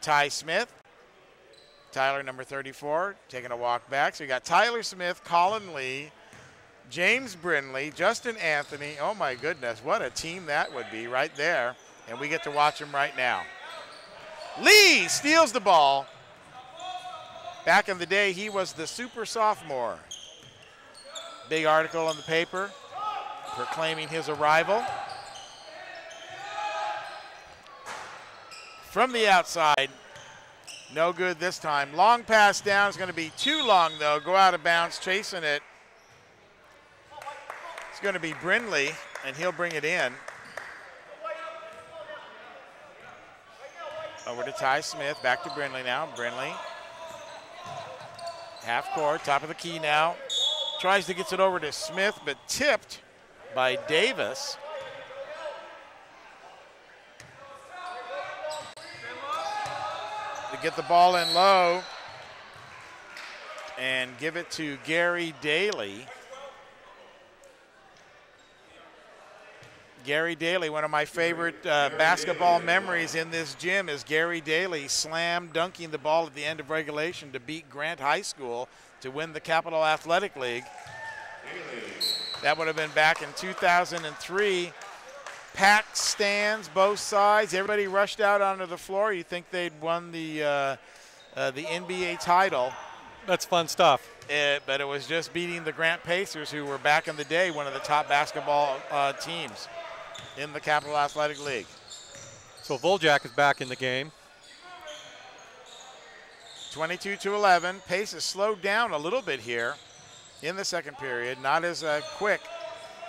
Ty Smith. Tyler, number 34, taking a walk back. So you got Tyler Smith, Colin Lee, James Brindley, Justin Anthony. Oh my goodness, what a team that would be right there. And we get to watch them right now. Lee steals the ball. Back in the day, he was the super sophomore. Big article in the paper proclaiming his arrival. From the outside, no good this time. Long pass down is going to be too long though. Go out of bounds, chasing it. It's going to be Brindley, and he'll bring it in. Over to Ty Smith, back to Brindley now. Brindley, half court, top of the key now. Tries to get it over to Smith, but tipped by Davis. To get the ball in low and give it to Gary Daly. Gary Daly, one of my favorite basketball memories in this gym is Gary Daly slam dunking the ball at the end of regulation to beat Grant High School to win the Capital Athletic League. That would have been back in 2003. Packed stands, both sides. Everybody rushed out onto the floor. You think they'd won the NBA title.
That's fun stuff.
But it was just beating the Grant Pacers, who were back in the day one of the top basketball teams in the Capital Athletic League.
So Voljack is back in the game.
22-11. Pace has slowed down a little bit here in the second period. Not as quick.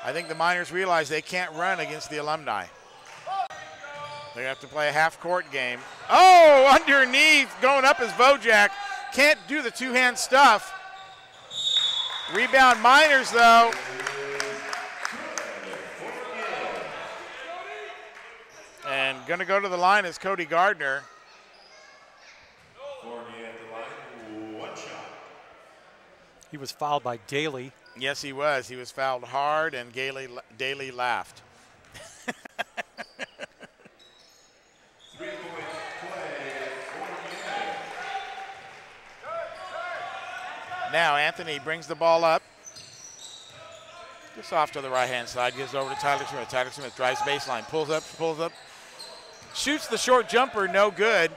I think the Miners realize they can't run against the Alumni. They have to play a half-court game. Oh, underneath, going up is Voljack. Can't do the two-hand stuff. Rebound Miners, though. And going to go to the line is Cody Gardner.
He was fouled by Daly.
Yes, he was. He was fouled hard, and Daly laughed. Now Anthony brings the ball up. Just off to the right-hand side, gives it over to Tyler Smith. Tyler Smith drives baseline, pulls up, shoots the short jumper, no good.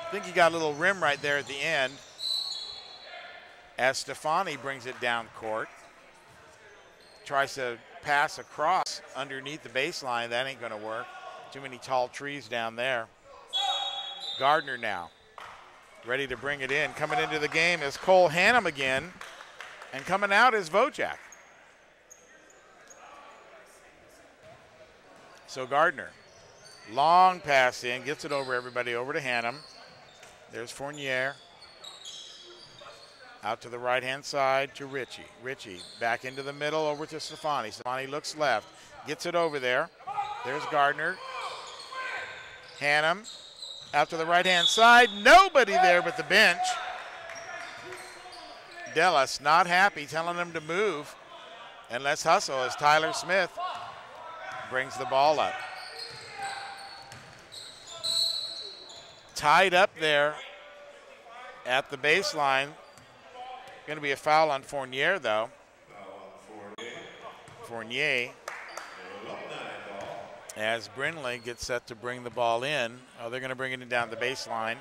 I think he got a little rim right there at the end. As Stefani brings it down court. Tries to pass across underneath the baseline. That ain't going to work. Too many tall trees down there. Gardner now. Ready to bring it in. Coming into the game is Cole Hannum again. And coming out is Voljack. So Gardner. Long pass in. Gets it over everybody. Over to Hannum. There's Fournier. Out to the right-hand side to Ritchie. Ritchie back into the middle over to Stefani. Stefani looks left. Gets it over there. There's Gardner. Hannum out to the right-hand side. Nobody there but the bench. Dellis not happy, telling him to move. And let's hustle as Tyler Smith brings the ball up. Tied up there at the baseline. Going to be a foul on Fournier, though. Fournier, as Brindley gets set to bring the ball in. Oh, they're going to bring it in down the baseline.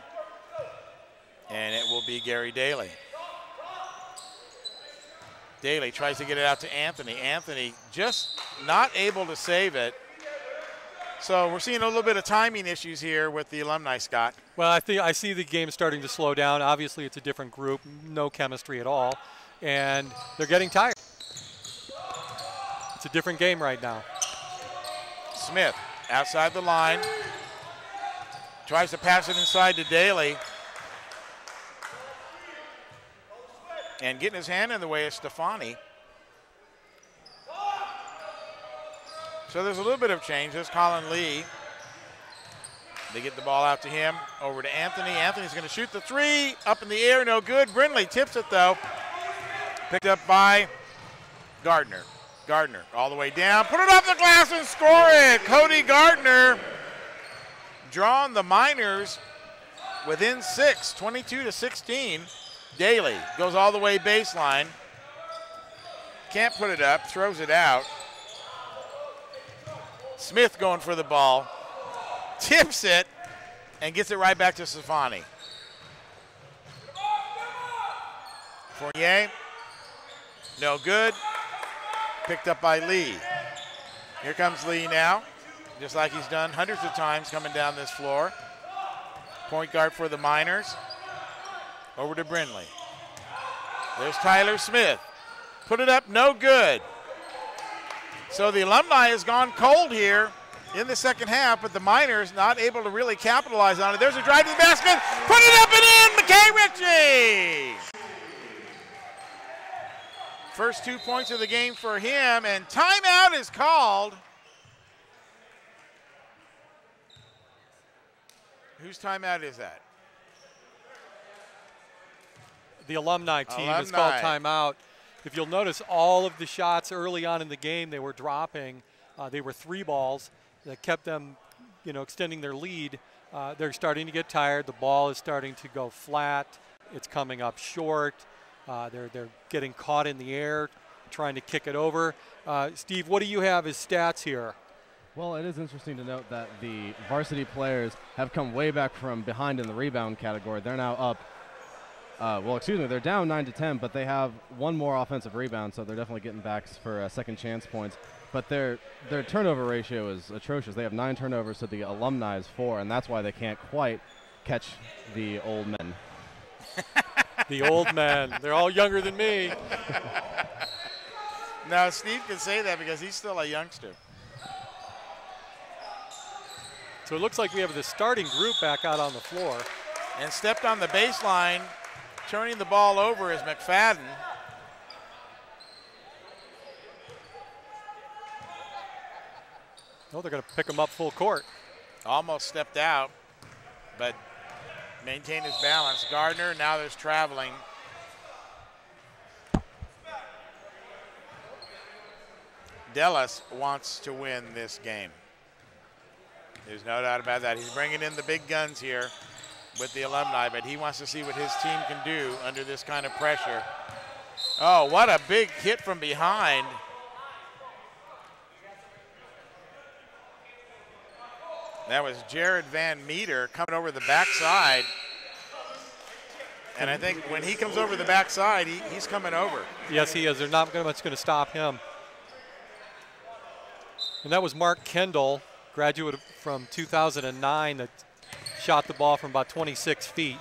And it will be Gary Daly. Daly tries to get it out to Anthony. Anthony just not able to save it. So we're seeing a little bit of timing issues here with the Alumni, Scott.
Well, I see the game starting to slow down. Obviously, it's a different group, no chemistry at all, and they're getting tired. It's a different game right now.
Smith outside the line. Tries to pass it inside to Daly. And getting his hand in the way is Stefani. So there's a little bit of change. There's Colin Lee. They get the ball out to him. Over to Anthony. Anthony's going to shoot the three. Up in the air, no good. Brindley tips it, though. Picked up by Gardner. Gardner all the way down. Put it off the glass and score it. Cody Gardner drawing the Miners within 6, 22-16. Daly goes all the way baseline. Can't put it up. Throws it out. Smith going for the ball. Tips it and gets it right back to Stefani. Fournier. No good. Picked up by Lee. Here comes Lee now, just like he's done hundreds of times coming down this floor. Point guard for the Miners. Over to Brindley. There's Tyler Smith. Put it up, no good. So the Alumni has gone cold here in the second half, but the Miners not able to really capitalize on it. There's a drive to the basket. Put it up and in, McKay Ritchie. First 2 points of the game for him, and timeout is called. Whose timeout is that?
The Alumni team is called timeout. If you'll notice, all of the shots early on in the game they were dropping. They were 3 balls that kept them, extending their lead. They're starting to get tired. The ball is starting to go flat. It's coming up short. They're getting caught in the air, trying to kick it over. Steve, what do you have as stats here?
Well, it is interesting to note that the varsity players have come way back from behind in the rebound category. They're now up. They're down 9-10, but they have one more offensive rebound, so they're definitely getting back for second chance points. But their turnover ratio is atrocious. They have 9 turnovers to the Alumni's 4, and that's why they can't quite catch the old men.
The old men. They're all younger than me.
No, Steve can say that because he's still a youngster.
So it looks like we have the starting group back out on the floor.
And stepped on the baseline, turning the ball over is McFadden.
Oh, they're going to pick him up full court.
Almost stepped out, but maintained his balance. Gardner, now there's traveling. Dellis wants to win this game. There's no doubt about that. He's bringing in the big guns here with the Alumni, but he wants to see what his team can do under this kind of pressure. Oh, what a big hit from behind. That was Jared Van Meter coming over the backside. And I think when he comes over the backside, he's coming over.
Yes, he is. They're not much going to stop him. And that was Mark Kendall, graduate from 2009, that shot the ball from about 26 feet.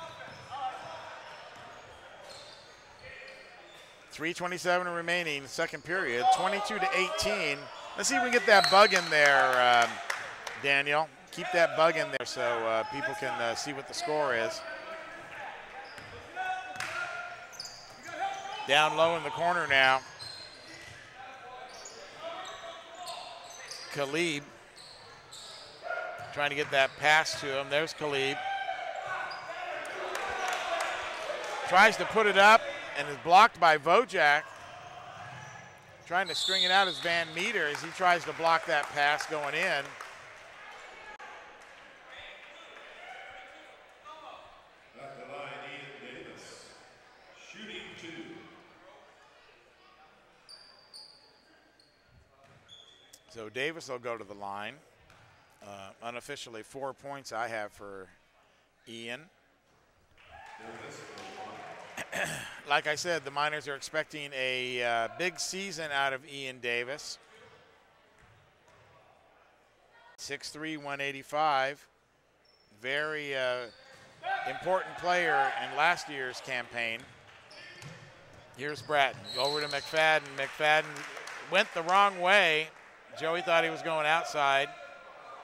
3:27 remaining, second period, 22-18. Let's see if we can get that bug in there, Daniel. Keep that bug in there so people can see what the score is. Down low in the corner now. Khalib trying to get that pass to him. There's Khalib. Tries to put it up and is blocked by Vojak. Trying to string it out as Van Meter as he tries to block that pass going in.
At the line, Ian Davis, shooting 2.
So Davis will go to the line. Unofficially 4 points I have for Ian. Like I said, the Miners are expecting a big season out of Ian Davis. 6'3", 185. Very important player in last year's campaign. Here's Bratton over to McFadden. McFadden went the wrong way. Joey thought he was going outside.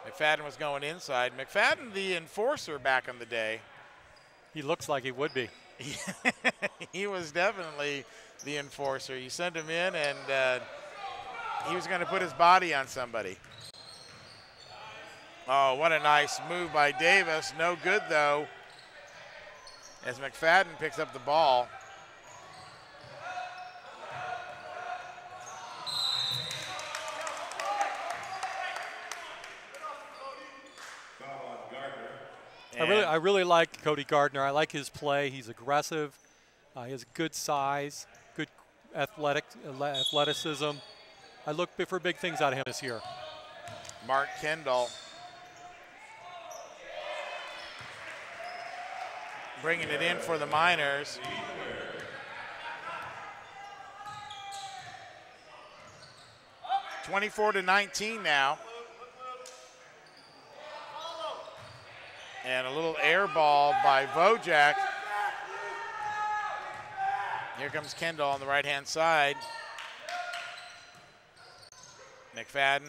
McFadden was going inside. McFadden, the enforcer back in the day.
He looks like he would be.
He was definitely the enforcer. You sent him in, and he was going to put his body on somebody. Oh, what a nice move by Davis. No good, though, as McFadden picks up the ball.
I really like Cody Gardner. I like his play. He's aggressive. He has good size, good athleticism. I look for big things out of him this year.
Mark Kendall bringing it in for the Miners. (24-19) now. And a little air ball by Vojak. Here comes Kendall on the right-hand side. McFadden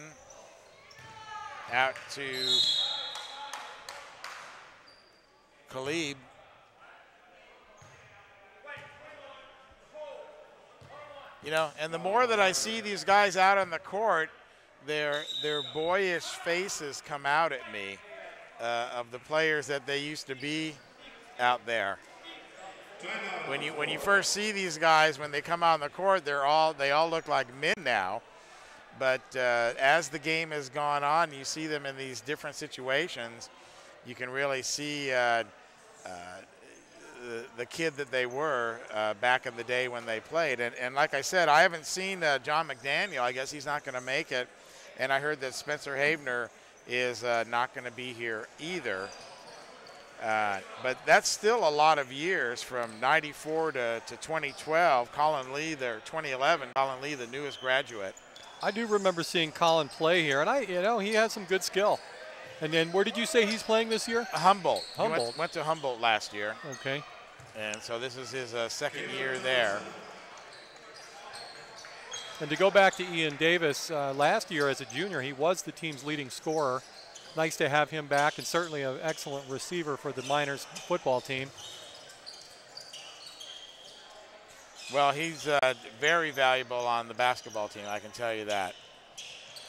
out to Khalib. You know, and the more that I see these guys out on the court, their boyish faces come out at me. Of the players that they used to be out there. When you first see these guys, when they come out on the court, they all look like men now. But as the game has gone on, you see them in these different situations. You can really see the kid that they were back in the day when they played. And like I said, I haven't seen John McDaniel. I guess he's not going to make it. And I heard that Spencer Havener is not going to be here either. But that's still a lot of years from 94 to 2012. Colin Lee, 2011, Colin Lee, the newest graduate.
I do remember seeing Colin play here, and he has some good skill. And then where did you say he's playing this year?
Humboldt.
Humboldt.
He went to Humboldt last year.
Okay.
And so this is his second year there.
And to go back to Ian Davis, last year as a junior, he was the team's leading scorer. Nice to have him back, and certainly an excellent receiver for the Miners football team.
Well, he's very valuable on the basketball team, I can tell you that.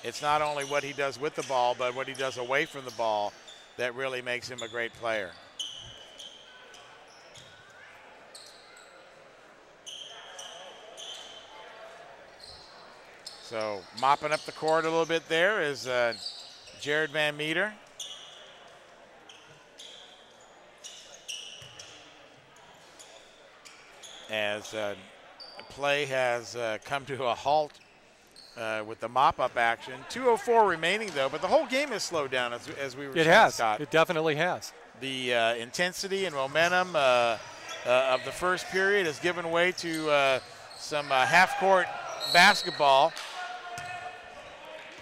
It's not only what he does with the ball, but what he does away from the ball that really makes him a great player. So mopping up the court a little bit there is Jared Van Meter. As play has come to a halt with the mop-up action. 2:04 remaining, though, but the whole game has slowed down as we were saying,
It has.
Scott.
It definitely has.
The intensity and momentum of the first period has given way to some half-court basketball.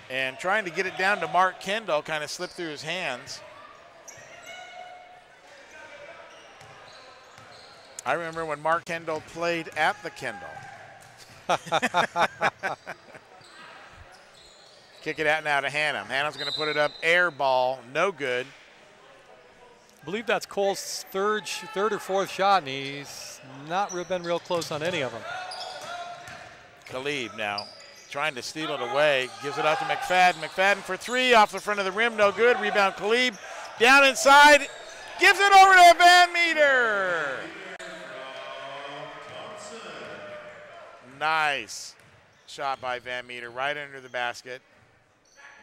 And trying to get it down to Mark Kendall kind of slipped through his hands. I remember when Mark Kendall played at the Kendall. Kick it out now to Hannum. Hannum's going to put it up, air ball, no good.
I believe that's Cole's third or fourth shot, and he's not been real close on any of them.
Khalib now trying to steal it away, gives it out to McFadden. McFadden for three, off the front of the rim, no good. Rebound Khalib, down inside, gives it over to Van Meter. Nice shot by Van Meter, right under the basket.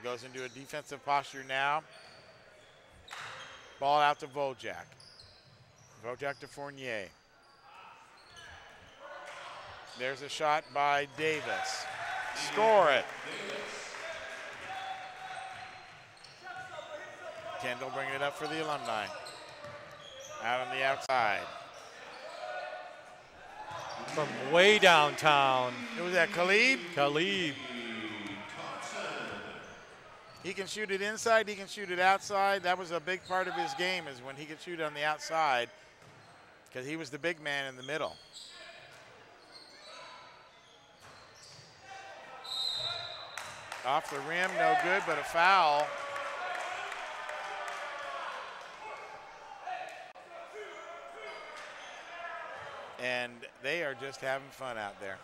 Goes into a defensive posture now. Ball out to Vojak. Vojak to Fournier. There's a shot by Davis. Score it. Kendall bringing it up for the Alumni. Out on the outside.
From way downtown.
Who was that, Khalib?
Khalib.
He can shoot it inside, he can shoot it outside. That was a big part of his game, is when he could shoot on the outside, because he was the big man in the middle. Off the rim, no good, but a foul. And they are just having fun out there.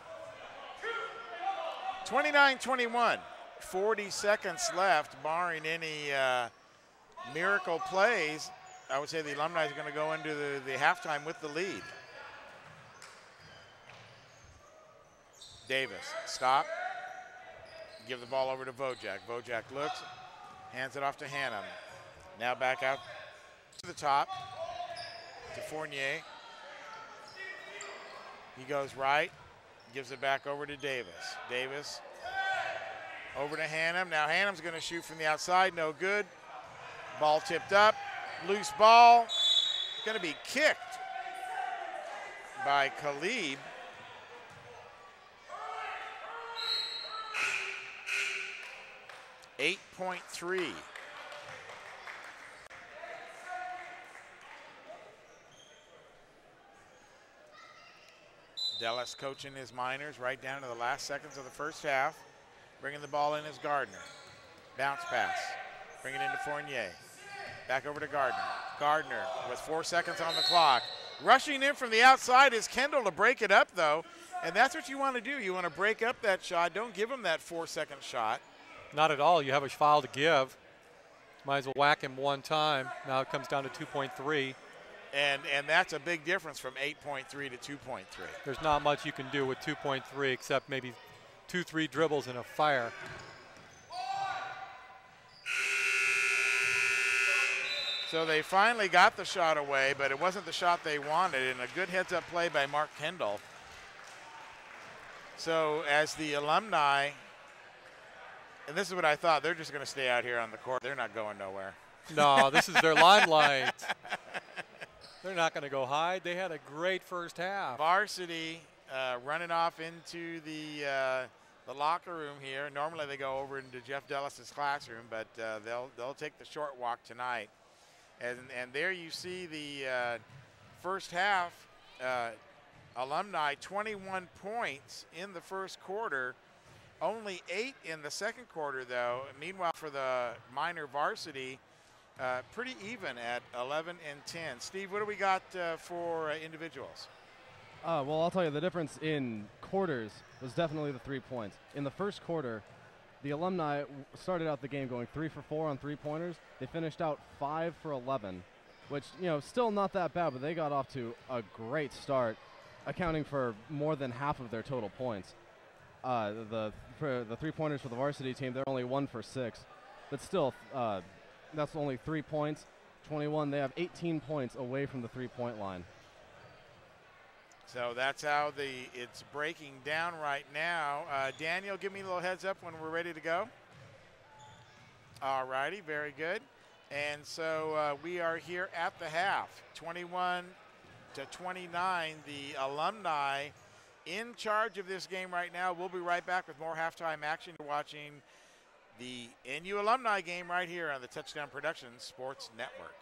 29-21, 40 seconds left, barring any miracle plays. I would say the Alumni is going to go into the halftime with the lead. Davis, stop. Give the ball over to Vojak. Vojak looks, hands it off to Hannum. Now back out to the top to Fournier. He goes right, gives it back over to Davis. Davis over to Hannum. Now Hannum's going to shoot from the outside, no good. Ball tipped up, loose ball. Going to be kicked by Khalib. .3. Dellis coaching his Miners right down to the last seconds of the first half. Bringing the ball in is Gardner. Bounce pass. Bring it into Fournier. Back over to Gardner. Gardner with 4 seconds on the clock. Rushing in from the outside is Kendall to break it up, though. And that's what you want to do. You want to break up that shot. Don't give him that 4-second shot.
Not at all. You have a foul to give. Might as well whack him one time. Now it comes down to 2.3.
And that's a big difference from 8.3 to 2.3.
There's not much you can do with 2.3 except maybe 2-3 dribbles and a fire.
So they finally got the shot away, but it wasn't the shot they wanted, and a good heads-up play by Mark Kendall. So as the Alumni, and this is what I thought, they're just going to stay out here on the court. They're not going nowhere.
No, this is their limelight. They're not going to go hide. They had a great first half.
Varsity running off into the locker room here. Normally they go over into Jeff Dellis' classroom, but they'll take the short walk tonight. And there you see the first half. Alumni 21 points in the first quarter. Only 8 in the second quarter, though. Meanwhile, for the Miner Varsity, pretty even at 11 and 10. Steve, what do we got for individuals?
Well, I'll tell you, the difference in quarters was definitely the 3 points. In the first quarter, the Alumni started out the game going 3 for 4 on three-pointers. They finished out 5 for 11, which, you know, still not that bad, but they got off to a great start, accounting for more than half of their total points. For the three-pointers for the varsity team, they're only 1 for 6, but still, that's only 3 points. 21, they have 18 points away from the three-point line.
So that's how it's breaking down right now. Daniel, give me a little heads up when we're ready to go. All righty, very good. And so we are here at the half, 21-29. The Alumni in charge of this game right now. We'll be right back with more halftime action. You're watching the NU Alumni game right here on the Touchdown Productions Sports Network.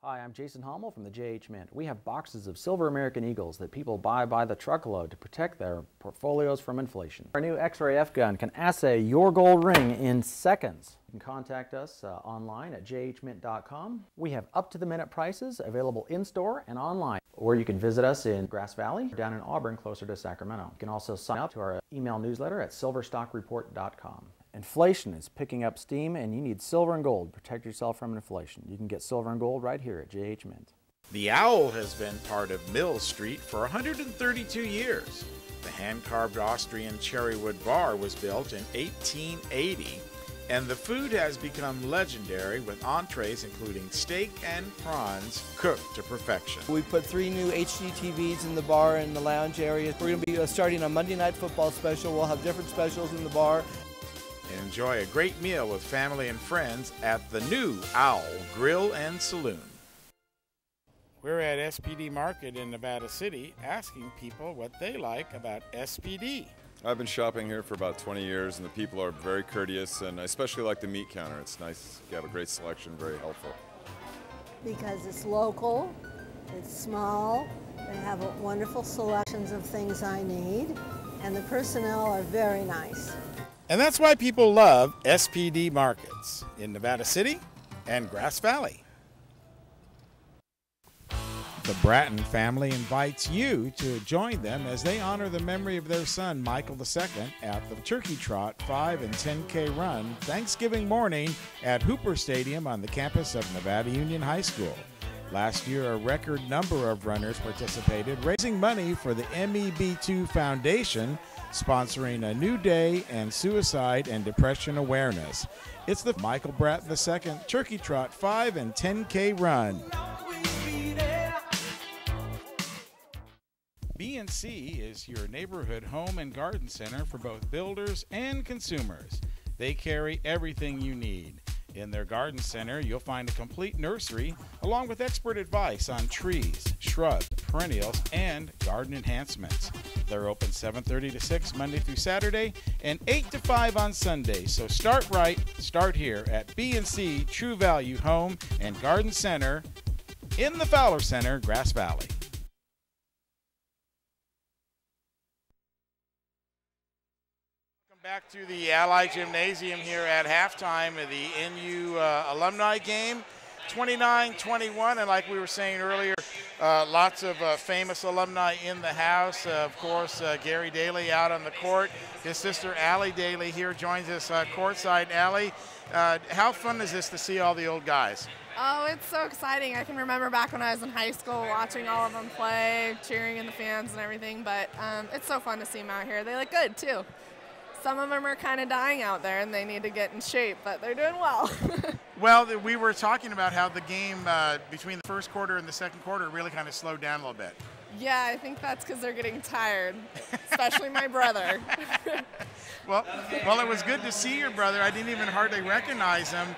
Hi, I'm Jason Hommel from the JH Mint. We have boxes of silver American Eagles that people buy by the truckload to protect their portfolios from inflation. Our new X-ray F-gun can assay your gold ring in seconds. You can contact us online at jhmint.com. We have up-to-the-minute prices available in-store and online, or you can visit us in Grass Valley, down in Auburn, closer to Sacramento. You can also sign up to our email newsletter at silverstockreport.com. Inflation is picking up steam, and you need silver and gold. Protect yourself from inflation. You can get silver and gold right here at JH Mint.
The Owl has been part of Mill Street for 132 years. The hand-carved Austrian cherrywood bar was built in 1880, and the food has become legendary with entrees including steak and prawns cooked to perfection.
We put 3 new HD TVs in the bar and the lounge area. We're going to be starting a Monday night football special. We'll have different specials in the bar.
And enjoy a great meal with family and friends at the new Owl Grill and Saloon. We're at SPD Market in Nevada City asking people what they like about SPD.
I've been shopping here for about 20 years, and the people are very courteous, and I especially like the meat counter. It's nice. You have a great selection, very helpful.
Because it's local, it's small, they have wonderful selections of things I need, and the personnel are very nice.
And that's why people love SPD Markets in Nevada City and Grass Valley. The Bratton family invites you to join them as they honor the memory of their son, Michael II, at the Turkey Trot 5 and 10K run Thanksgiving morning at Hooper Stadium on the campus of Nevada Union High School. Last year, a record number of runners participated, raising money for the MEB2 Foundation, sponsoring a new day and suicide and depression awareness. It's the Michael Bratton II Turkey Trot 5 and 10K run. B&C is your neighborhood home and garden center for both builders and consumers. They carry everything you need. In their garden center, you'll find a complete nursery along with expert advice on trees, shrubs, perennials, and garden enhancements. They're open 7:30 to 6 Monday through Saturday and 8 to 5 on Sunday. So start right, start here at B&C True Value Home and Garden Center in the Fowler Center, Grass Valley. Back to the Allied Gymnasium here at halftime of the NU alumni game, 29-21, and like we were saying earlier, lots of famous alumni in the house. Of course, Gary Daly out on the court. His sister Allie Daly here joins us courtside. Allie, how fun is this to see all the old guys?
Oh, it's so exciting. I can remember back when I was in high school watching all of them play, cheering in the fans and everything, but it's so fun to see them out here. They look good, too. Some of them are kind of dying out there, and they need to get in shape, but they're doing well.
Well, we were talking about how the game between the first quarter and the second quarter really kind of slowed down a little bit.
Yeah, I think that's because they're getting tired, especially my brother.
Well, it was good to see your brother. I didn't even hardly recognize him.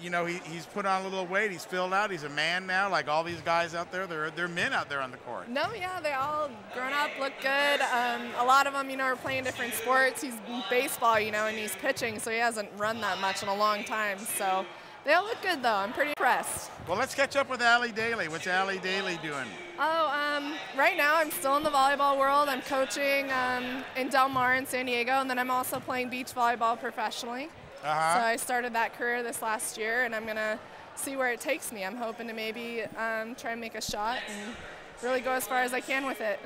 You know, he's put on a little weight. He's filled out. He's a man now, like all these guys out there. They're men out there on the court.
No, yeah, they all grown up, look good. A lot of them, you know, are playing different sports. He's baseball, you know, and he's pitching, so he hasn't run that much in a long time. So they all look good, though. I'm pretty impressed.
Well, let's catch up with Allie Daly. What's Allie Daly doing?
Oh, right now I'm still in the volleyball world. I'm coaching in Del Mar in San Diego, and then I'm also playing beach volleyball professionally. So I started that career this last year, and I'm going to see where it takes me. I'm hoping to maybe try and make a shot and really go as far as I can with it.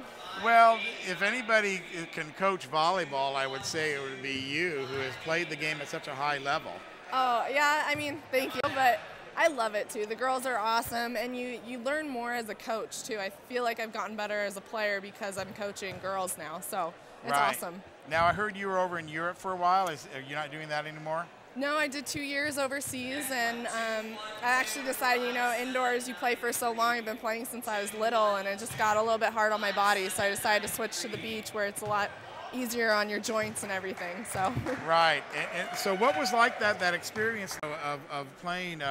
Well, if anybody can coach volleyball, I would say it would be you, who has played the game at such a high level.
Oh, yeah, I mean, thank you, but I love it, too. The girls are awesome, and you learn more as a coach, too. I feel like I've gotten better as a player because I'm coaching girls now, so it's awesome.
Now, I heard you were over in Europe for a while. Are you not doing that anymore?
No, I did 2 years overseas, and I actually decided, you know, indoors you play for so long. I've been playing since I was little, and it just got a little bit hard on my body, so I decided to switch to the beach where it's a lot easier on your joints and everything. So.
Right. And so what was like that experience of playing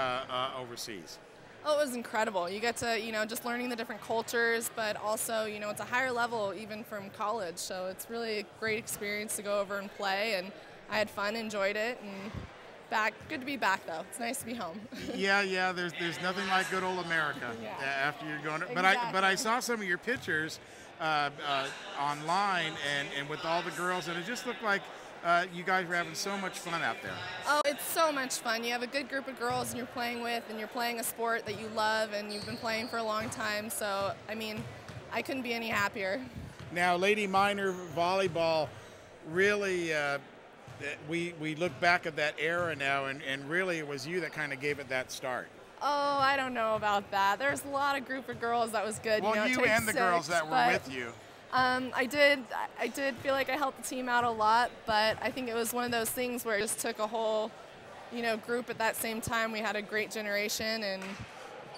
overseas?
Oh, it was incredible. You get to, you know, just learning the different cultures, but also, you know, it's a higher level even from college. So it's really a great experience to go over and play, and I had fun, enjoyed it, and good to be back though. It's nice to be home.
Yeah. There's nothing like good old America after you're going.
Exactly.
But I saw some of your pictures online and with all the girls, and it just looked like you guys were having so much fun out there.
Oh, it's so much fun. You have a good group of girls and you're playing with, and you're playing a sport that you love and you've been playing for a long time. So, I mean, I couldn't be any happier.
Now, Lady Miner volleyball, really, we look back at that era now, and really it was you that kind of gave it that start.
Oh, I don't know about that. There's a lot of group of girls that was good.
Well,
you know,
and the girls that were with you.
I did feel like I helped the team out a lot, but I think it was one of those things where it just took a whole, you know, group at that same time. We had a great generation, and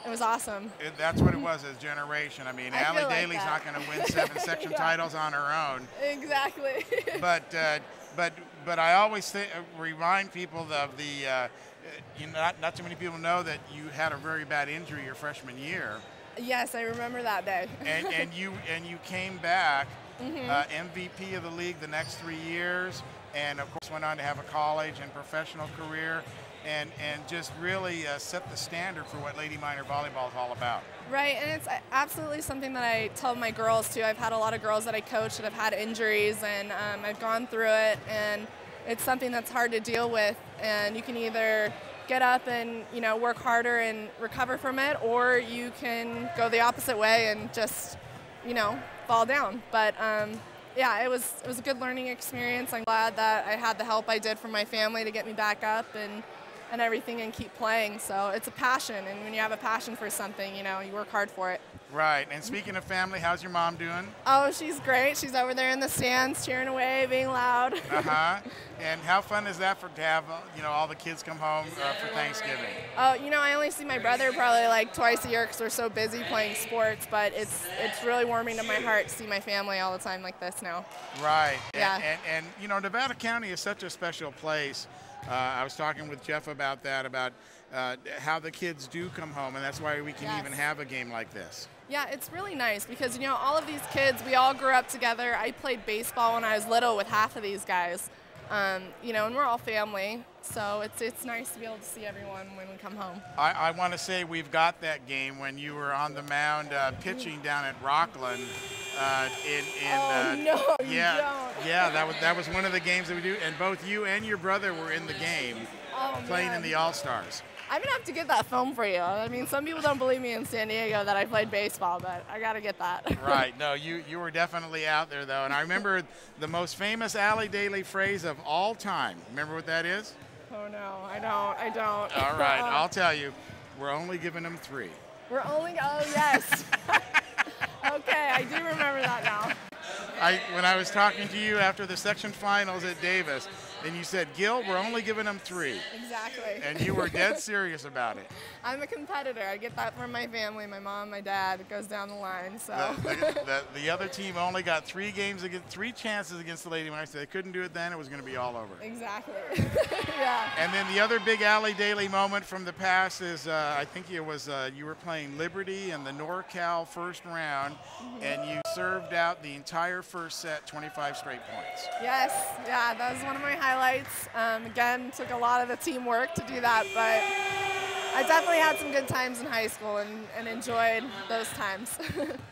it was awesome.
That's what it was, as generation. I mean, Allie Daly's not going to win 7 section titles on her own.
Exactly.
But I always remind people of the, you know, not too many people know that you had a very bad injury your freshman year.
Yes, I remember that day.
and you came back MVP of the league the next 3 years, and of course went on to have a college and professional career, and just really set the standard for what Lady Miner volleyball is all about.
Right, and it's absolutely something that I tell my girls too. I've had a lot of girls that I coach that have had injuries, and I've gone through it, and it's something that's hard to deal with, and you can either get up and work harder and recover from it, or you can go the opposite way and just fall down. But yeah, it was a good learning experience. I'm glad that I had the help I did from my family to get me back up and everything and keep playing. So it's a passion, and when you have a passion for something, you work hard for it.
Right, and speaking of family, how's your mom doing?
Oh, she's great. She's over there in the stands cheering away, being loud.
And how fun is that to have all the kids come home for Thanksgiving?
Oh, I only see my brother probably like twice a year because we're so busy playing sports, but it's really warming to my heart to see my family all the time like this now.
Right.
Yeah.
And Nevada County is such a special place. I was talking with Jeff about that, about how the kids do come home, and that's why we can even have a game like this.
Yeah, it's really nice because, all of these kids, we all grew up together. I played baseball when I was little with half of these guys, and we're all family, so it's nice to be able to see everyone when we come home.
I want to say we've got that game when you were on the mound pitching down at Rockland.
No, you don't.
Yeah, that was one of the games that we do, and both you and your brother were in the game playing in the All-Stars.
I'm going to have to get that film for you. I mean, some people don't believe me in San Diego that I played baseball, but I got to get that.
Right. No, you were definitely out there, though. And I remember the most famous Allie Daly phrase of all time. Remember what that is?
Oh, no, I don't.
All right, I'll tell you. We're only giving them 3.
Oh, yes. Okay, I do remember that now.
When I was talking to you after the section finals at Davis, and you said, Gil, we're only giving them 3.
Exactly.
And you were dead serious about it.
I'm a competitor. I get that from my family, my mom, my dad. It goes down the line. So
the other team only got 3 chances against the Lady Miners. They couldn't do it then. It was going to be all over.
Exactly. Yeah.
And then the other big Allie Daly moment from the past is I think it was you were playing Liberty in the NorCal first round, and you served out the entire first set, 25 straight points.
Yes. Yeah, that was one of my highlights. Again, took a lot of the teamwork to do that, but I definitely had some good times in high school and enjoyed those times.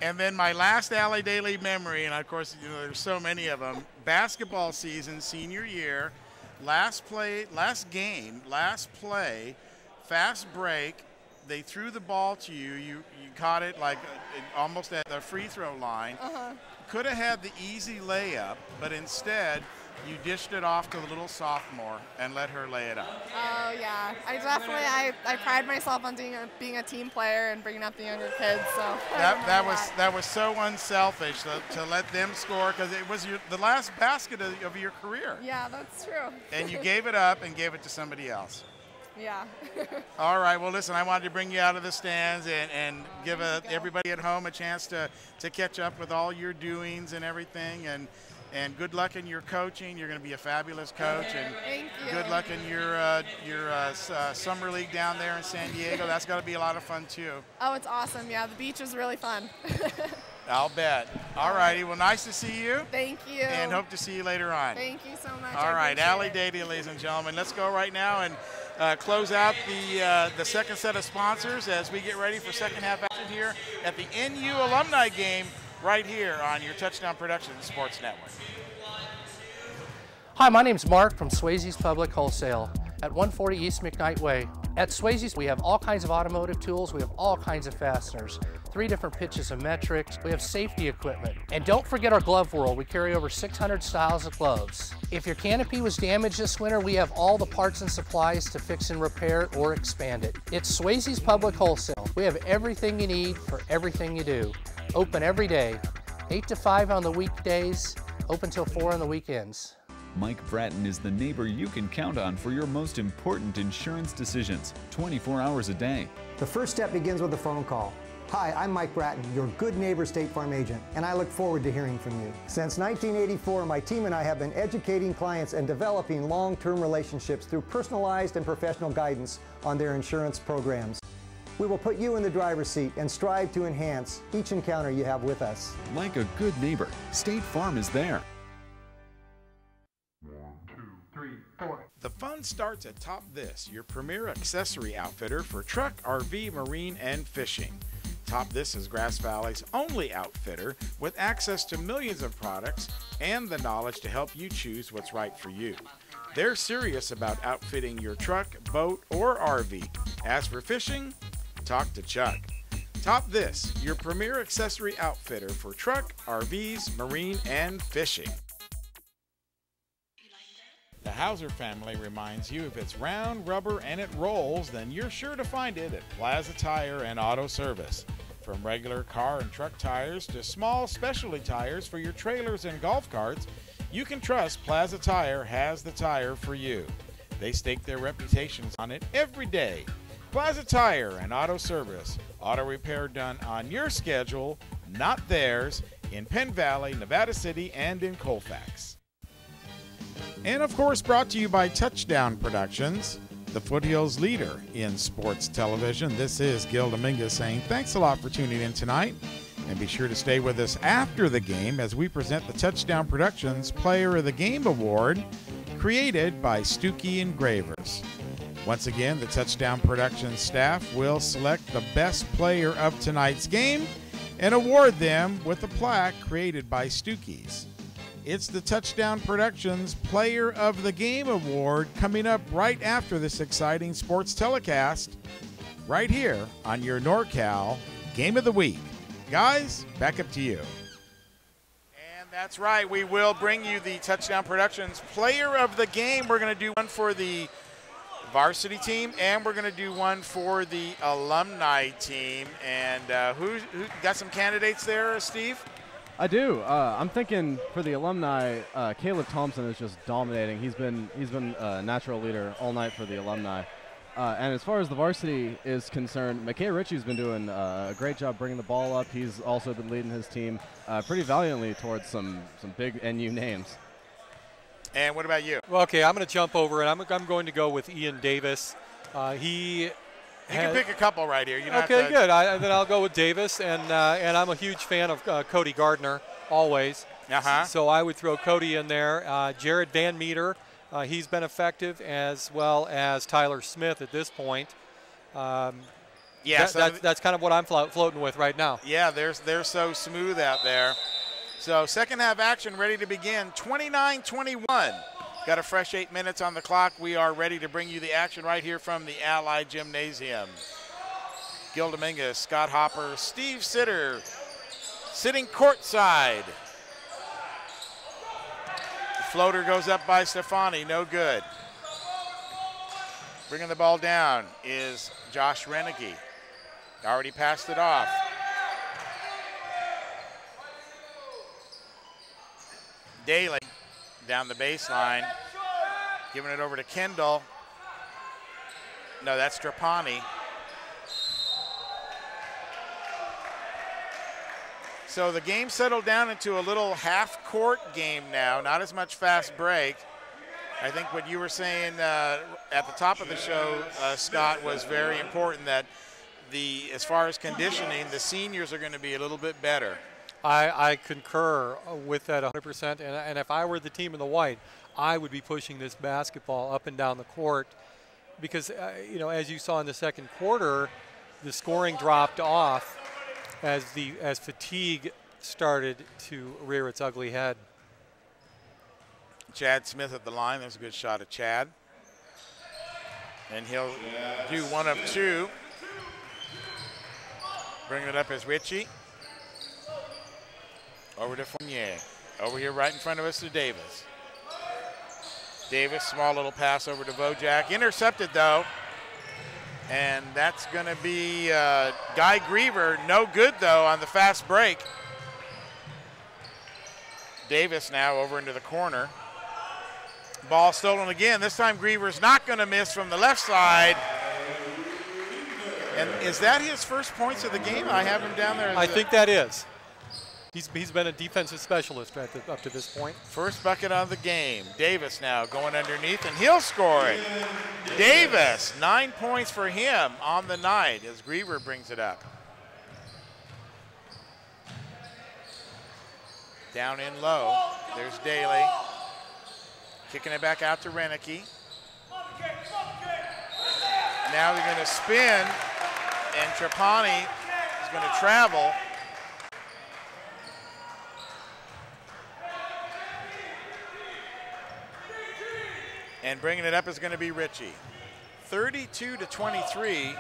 And then my last Allie Daly memory, and of course there's so many of them, basketball season, senior year, last play, fast break, they threw the ball to you, you caught it like almost at the free throw line. Could have had the easy layup, but instead you dished it off to the little sophomore and let her lay it up.
Oh, yeah. I pride myself on being a team player and bringing up the younger kids. So
that was so unselfish to let them score, because it was the last basket of your career.
Yeah, that's true.
And you gave it up and gave it to somebody else.
Yeah.
All right. Well, listen, I wanted to bring you out of the stands and give everybody at home a chance to catch up with all your doings and everything. And good luck in your coaching. You're going to be a fabulous coach. And
thank you.
Good luck in your summer league down there in San Diego. That's got to be a lot of fun too.
Oh, it's awesome. Yeah, the beach is really fun.
I'll bet. All righty. Well, nice to see you.
Thank you.
And hope to see you later on.
Thank you so much.
All right, Allie Daly, ladies and gentlemen. Let's go right now and close out the second set of sponsors as we get ready for second half action here at the NU Alumni game right here on your Touchdown Productions Sports Network.
Hi, my name's Mark from Swayze's Public Wholesale at 140 East McKnight Way. At Swayze's, we have all kinds of automotive tools. We have all kinds of fasteners, 3 different pitches of metrics. We have safety equipment. And don't forget our glove world. We carry over 600 styles of gloves. If your canopy was damaged this winter, we have all the parts and supplies to fix and repair it or expand it. It's Swayze's Public Wholesale. We have everything you need for everything you do. Open every day, 8 to 5 on the weekdays, open till 4 on the weekends.
Mike Bratton is the neighbor you can count on for your most important insurance decisions, 24 hours a day.
The first step begins with a phone call. Hi, I'm Mike Bratton, your good neighbor State Farm agent, and I look forward to hearing from you. Since 1984, my team and I have been educating clients and developing long-term relationships through personalized and professional guidance on their insurance programs. We will put you in the driver's seat and strive to enhance each encounter you have with us.
Like a good neighbor, State Farm is there.
1, 2, 3, 4.
The fun starts at Top This, your premier accessory outfitter for truck, RV, marine, and fishing. Top This is Grass Valley's only outfitter with access to millions of products and the knowledge to help you choose what's right for you. They're serious about outfitting your truck, boat, or RV. As for fishing, talk to Chuck. Top This, your premier accessory outfitter for truck, RVs, marine, and fishing. The Hauser family reminds you if it's round, rubber, and it rolls, then you're sure to find it at Plaza Tire and Auto Service. From regular car and truck tires to small specialty tires for your trailers and golf carts, you can trust Plaza Tire has the tire for you. They stake their reputations on it every day. Plaza Tire and Auto Service. Auto repair done on your schedule, not theirs, in Penn Valley, Nevada City, and in Colfax. And of course, brought to you by Touchdown Productions, the Foothills leader in sports television. This is Gil Dominguez saying thanks a lot for tuning in tonight. And be sure to stay with us after the game as we present the Touchdown Productions Player of the Game Award, created by Stuckey Engravers. Once again, the Touchdown Productions staff will select the best player of tonight's game and award them with a plaque created by Stuckey's. It's the Touchdown Productions Player of the Game Award coming up right after this exciting sports telecast right here on your NorCal Game of the Week. Guys, back up to you. And that's right. We will bring you the Touchdown Productions Player of the Game. We're going to do one for the varsity team, and we're going to do one for the alumni team. And who got some candidates there, Steve?
I do. I'm thinking for the alumni, Caleb Thompson is just dominating. He's been a natural leader all night for the alumni. And as far as the varsity is concerned, McKay Ritchie's been doing a great job bringing the ball up. He's also been leading his team pretty valiantly towards some big NU names.
And what about you?
Well, okay, I'm going to jump over, and I'm going to go with Ian Davis.
You can pick a couple right here.
Okay, good. Then I'll go with Davis, and I'm a huge fan of Cody Gardner, always. So I would throw Cody in there. Jared Van Meter, he's been effective, as well as Tyler Smith at this point.
Yes,
that's kind of what I'm floating with right now.
Yeah, they're so smooth out there. So second half action ready to begin, 29-21. Got a fresh 8 minutes on the clock. We are ready to bring you the action right here from the Allied Gymnasium. Gil Dominguez, Scott Hopper, Steve Sitter sitting courtside. The floater goes up by Stefani, no good. Bringing the ball down is Josh Reneke. Already passed it off. Daly down the baseline, giving it over to Kendall. No, that's Trapani. So the game settled down into a little half-court game now, not as much fast break. I think what you were saying at the top of the show, Scott, was very important, that as far as conditioning, the seniors are going to be a little bit better.
I concur with that 100%, and if I were the team in the white, I would be pushing this basketball up and down the court because, as you saw in the second quarter, the scoring dropped off as fatigue started to rear its ugly head.
Chad Smith at the line. There's a good shot at Chad. And he'll do one of two. Bringing it up as Ritchie. Over to Fournier. Over here right in front of us to Davis. Davis, small little pass over to Vojak. Intercepted though. And that's going to be Guy Griever. No good though on the fast break. Davis now over into the corner. Ball stolen again. This time Griever's not going to miss from the left side. And is that his first points of the game? I have him down there.
I think that is. He's been a defensive specialist up to this point.
First bucket of the game. Davis now going underneath, and he'll score it. Davis, 9 points for him on the night as Griever brings it up. Down in low. There's Daly. Kicking it back out to Renicky. Now they're going to spin, and Trapani is going to travel. And bringing it up is going to be Ritchie. 32-23,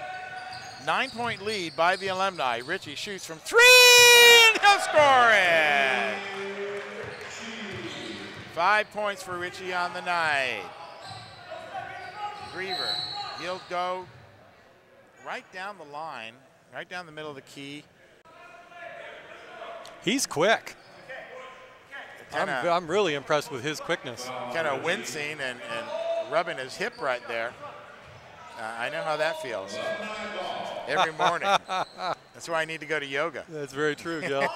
9-point lead by the Alumni. Ritchie shoots from 3, and he'll score it. 5 points for Ritchie on the night. Griever, he'll go right down the line, right down the middle of the key.
He's quick. I'm really impressed with his quickness.
Kind of wincing and rubbing his hip right there. I know how that feels. Every morning. That's why I need to go to yoga.
That's very true, Gil.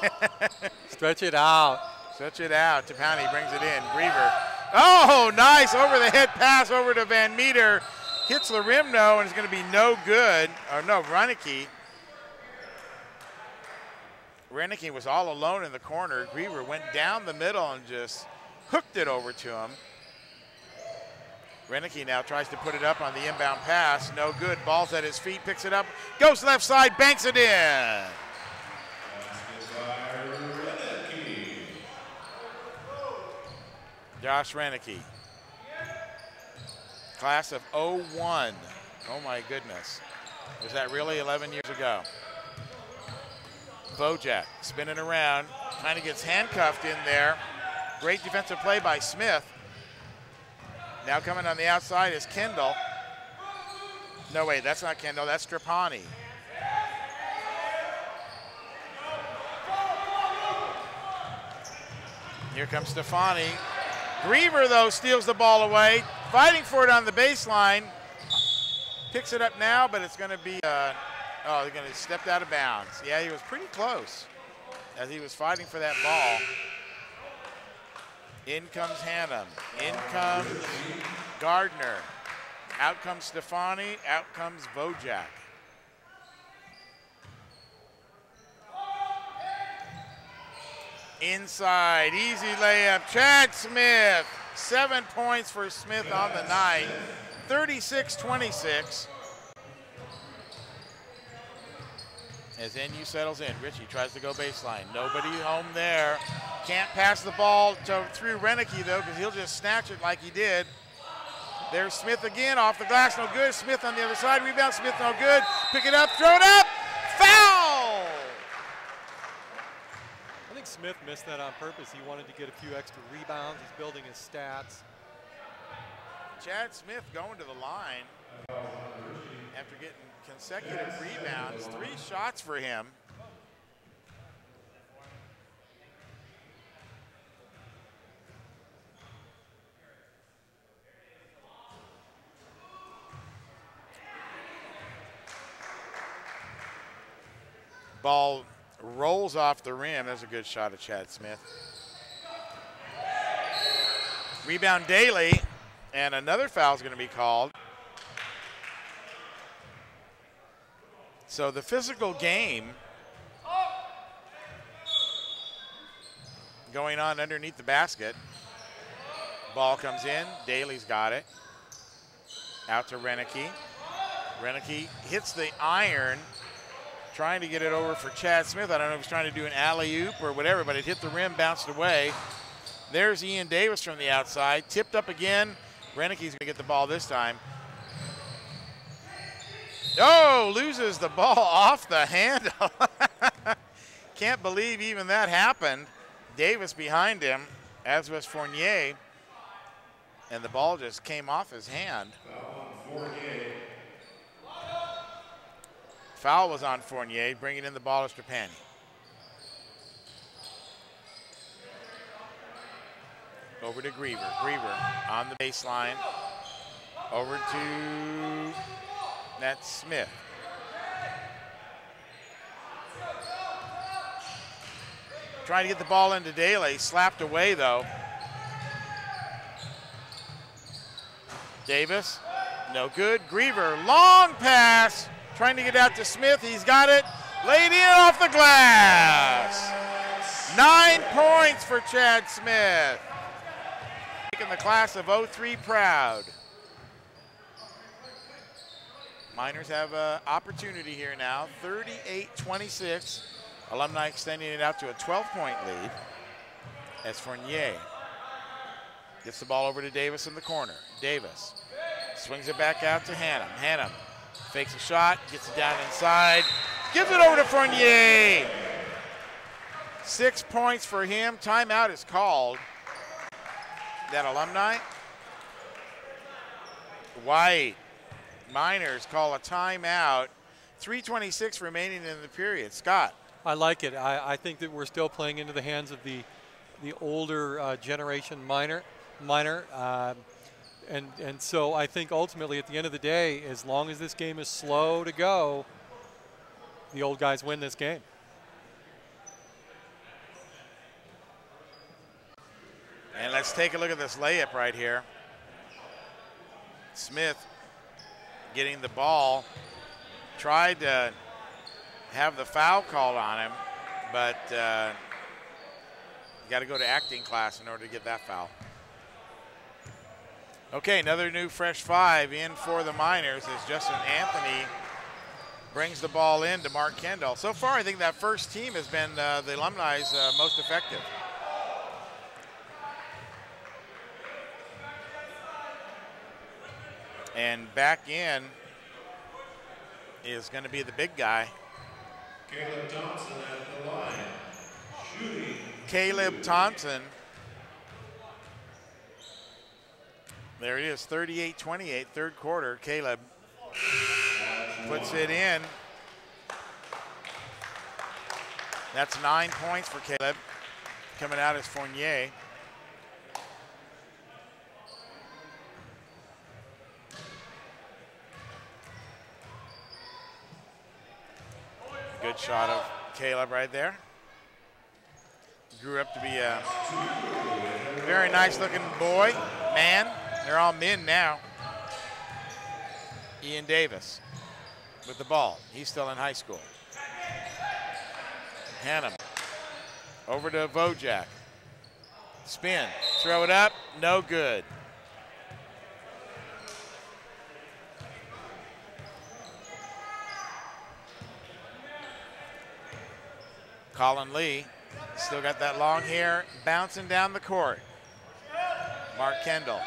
Stretch it out.
Stretch it out. Tapani brings it in. Griever. Oh, nice over-the-head pass over to Van Meter. Hits the rim, no, and it's going to be no good. Or no, Renicky. Renicky was all alone in the corner. Griever went down the middle and just hooked it over to him. Renicky now tries to put it up on the inbound pass. No good. Ball's at his feet. Picks it up. Goes left side. Banks it in. Josh Renicky. Class of 01. Oh, my goodness. Was that really 11 years ago? Bojack spinning around. Kind of gets handcuffed in there. Great defensive play by Smith. Now coming on the outside is Kendall. No, wait, that's not Kendall. That's Trapani. Here comes Stefani. Griever, though, steals the ball away. Fighting for it on the baseline. Picks it up now, but it's going to be, they're going to step out of bounds. Yeah, he was pretty close as he was fighting for that ball. In comes Hannum. In comes Gardner. Out comes Stefani. Out comes Bojack. Inside, easy layup. Chad Smith. 7 points for Smith on the night. 36-26. As NU settles in, Ritchie tries to go baseline. Nobody home there. Can't pass the ball through Renicky, though, because he'll just snatch it like he did. There's Smith again, off the glass, no good. Smith on the other side, rebound, Smith no good. Pick it up, throw it up, foul!
I think Smith missed that on purpose. He wanted to get a few extra rebounds. He's building his stats.
Chad Smith going to the line after getting consecutive rebounds. 3 shots for him. Ball rolls off the rim. That's a good shot of Chad Smith. Rebound Daly, and another foul is going to be called. So the physical game going on underneath the basket. Ball comes in. Daly's got it. Out to Renicky. Renicky hits the iron, trying to get it over for Chad Smith. I don't know if he's trying to do an alley-oop or whatever, but it hit the rim, bounced away. There's Ian Davis from the outside. Tipped up again. Renicky's going to get the ball this time. Oh, loses the ball off the handle. Can't believe even that happened. Davis behind him, as was Fournier. And the ball just came off his hand. Foul was on Fournier, bringing in the ball to Trapani. Over to Griever. Griever on the baseline. Over to Nat Smith. Trying to get the ball into Daly. Slapped away, though. Davis, no good. Griever, long pass. Trying to get out to Smith. He's got it. Laid in off the glass. 9 points for Chad Smith. Making the class of '03 proud. Miners have an opportunity here now. 38-26. Alumni extending it out to a 12-point lead as Fournier gets the ball over to Davis in the corner. Davis swings it back out to Hannum. Hannum fakes a shot, gets it down inside, gives it over to Fournier. 6 points for him. Timeout is called. That Alumni. White. Miners call a timeout. 3:26 remaining in the period. Scott.
I like it. I think that we're still playing into the hands of the older generation Miner. And so I think ultimately at the end of the day, as long as this game is slow to go, the old guys win this game.
And let's take a look at this layup right here. Smith getting the ball, tried to have the foul called on him, but you got to go to acting class in order to get that foul. Okay, another new fresh 5 in for the Miners as Justin Anthony brings the ball in to Mark Kendall. So far, I think that first team has been the Alumni's most effective. And back in is going to be the big guy.
Caleb Thompson at the line, shooting.
Caleb Thompson. There it is, 38-28, third quarter. Caleb puts it in. That's 9 points for Caleb. Coming out is Fournier. Good shot of Caleb right there. Grew up to be a very nice looking boy, man. They're all men now. Ian Davis with the ball. He's still in high school. Hannum over to Vojak. Spin, throw it up, no good. Colin Lee, still got that long hair, bouncing down the court. Mark Kendall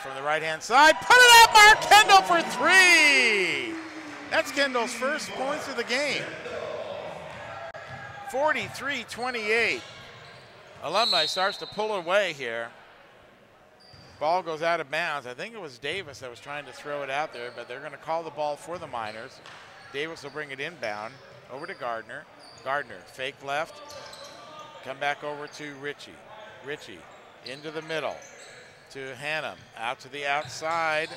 from the right-hand side, put it up, Mark Kendall for 3! That's Kendall's first points of the game. 43-28. Alumni starts to pull away here. Ball goes out of bounds. I think it was Davis that was trying to throw it out there, but they're going to call the ball for the Miners. Davis will bring it inbound over to Gardner. Gardner, fake left, come back over to Ritchie. Ritchie into the middle to Hannum, out to the outside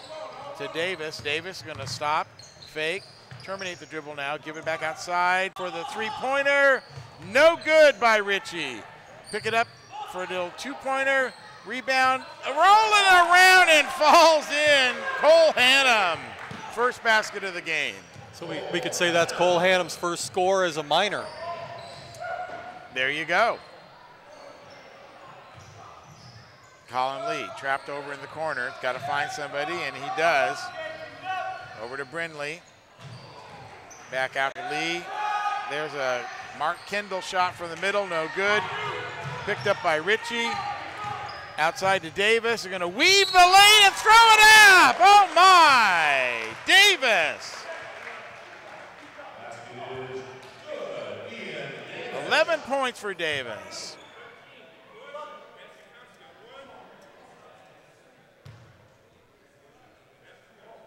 to Davis. Davis going to stop, fake, terminate the dribble now, give it back outside for the three-pointer. No good by Ritchie. Pick it up for a little two-pointer, rebound, rolling around and falls in. Cole Hannum, first basket of the game.
So we could say that's Cole Hannum's first score as a Miner.
There you go. Colin Lee trapped over in the corner. Got to find somebody, and he does. Over to Brindley. Back out to Lee. There's a Mark Kendall shot from the middle, no good. Picked up by Ritchie. Outside to Davis. They're going to weave the lane and throw it up. Oh, my. Davis. 11 points for Davis.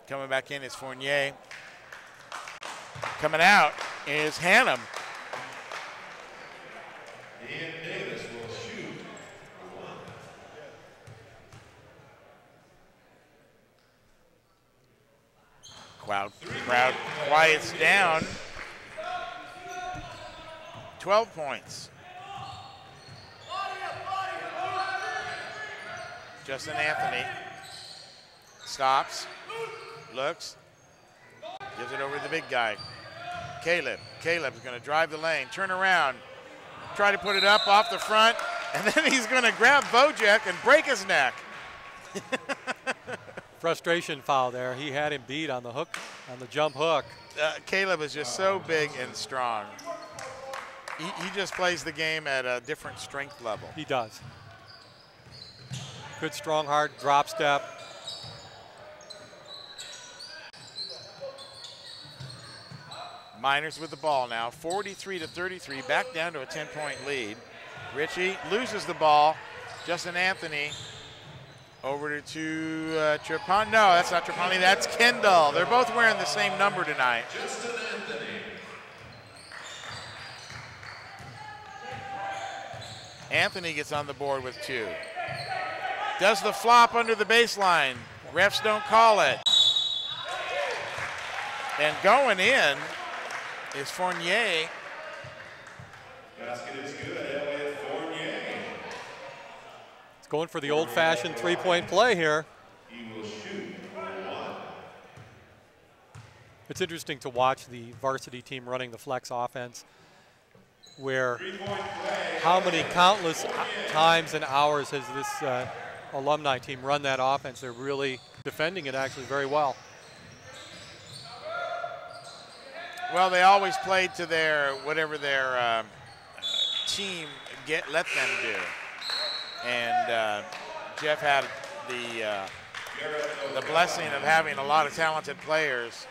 Coming back in is Fournier. Coming out is Hannum.
Ian Davis will shoot.
Crowd quiets down. 12 points. Justin Anthony stops, looks, gives it over to the big guy. Caleb is going to drive the lane, turn around, try to put it up off the front, and then he's going to grab Vojek and break his neck.
Frustration foul there. He had him beat on the hook, on the jump hook.
Caleb is just so big and strong. He just plays the game at a different strength level.
He does. Good, strong, hard drop step.
Miners with the ball now, 43-33, back down to a 10-point lead. Ritchie loses the ball. Justin Anthony over to Trapani. No, that's not Trapani, that's Kendall. They're both wearing the same number tonight.
Justin Anthony.
Anthony gets on the board with 2. Does the flop under the baseline. Refs don't call it. And going in is Fournier.
Basket is good, Elliot Fournier.
It's going for the old-fashioned three-point play here.
He will shoot for 1.
It's interesting to watch the varsity team running the flex offense, where how many countless times and hours has this alumni team run that offense. They're really defending it actually very well.
Well, they always played to their whatever their team let them do, and Jeff had the blessing of having a lot of talented players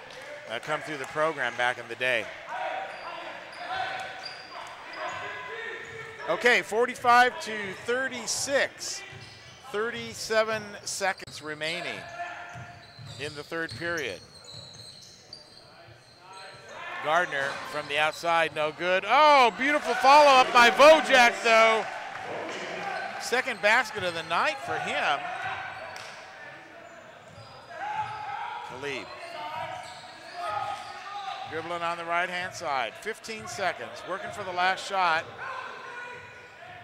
come through the program back in the day. Okay, 45-36, 37 seconds remaining in the third period. Gardner from the outside, no good. Oh, beautiful follow-up by Vojek, though. Second basket of the night for him. Khalib. Dribbling on the right-hand side. 15 seconds, working for the last shot.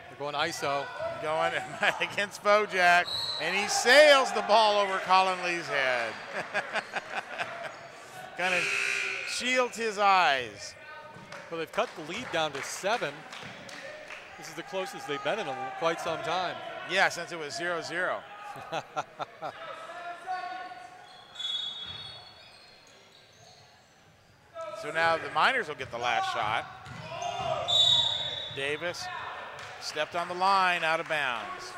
They're going ISO.
Going against Vojek, and he sails the ball over Colin Lee's head. Kind of shields his eyes.
Well, they've cut the lead down to 7. This is the closest they've been in quite some time.
Yeah, since it was 0-0. So now the Miners will get the last shot. Davis stepped on the line, out of bounds.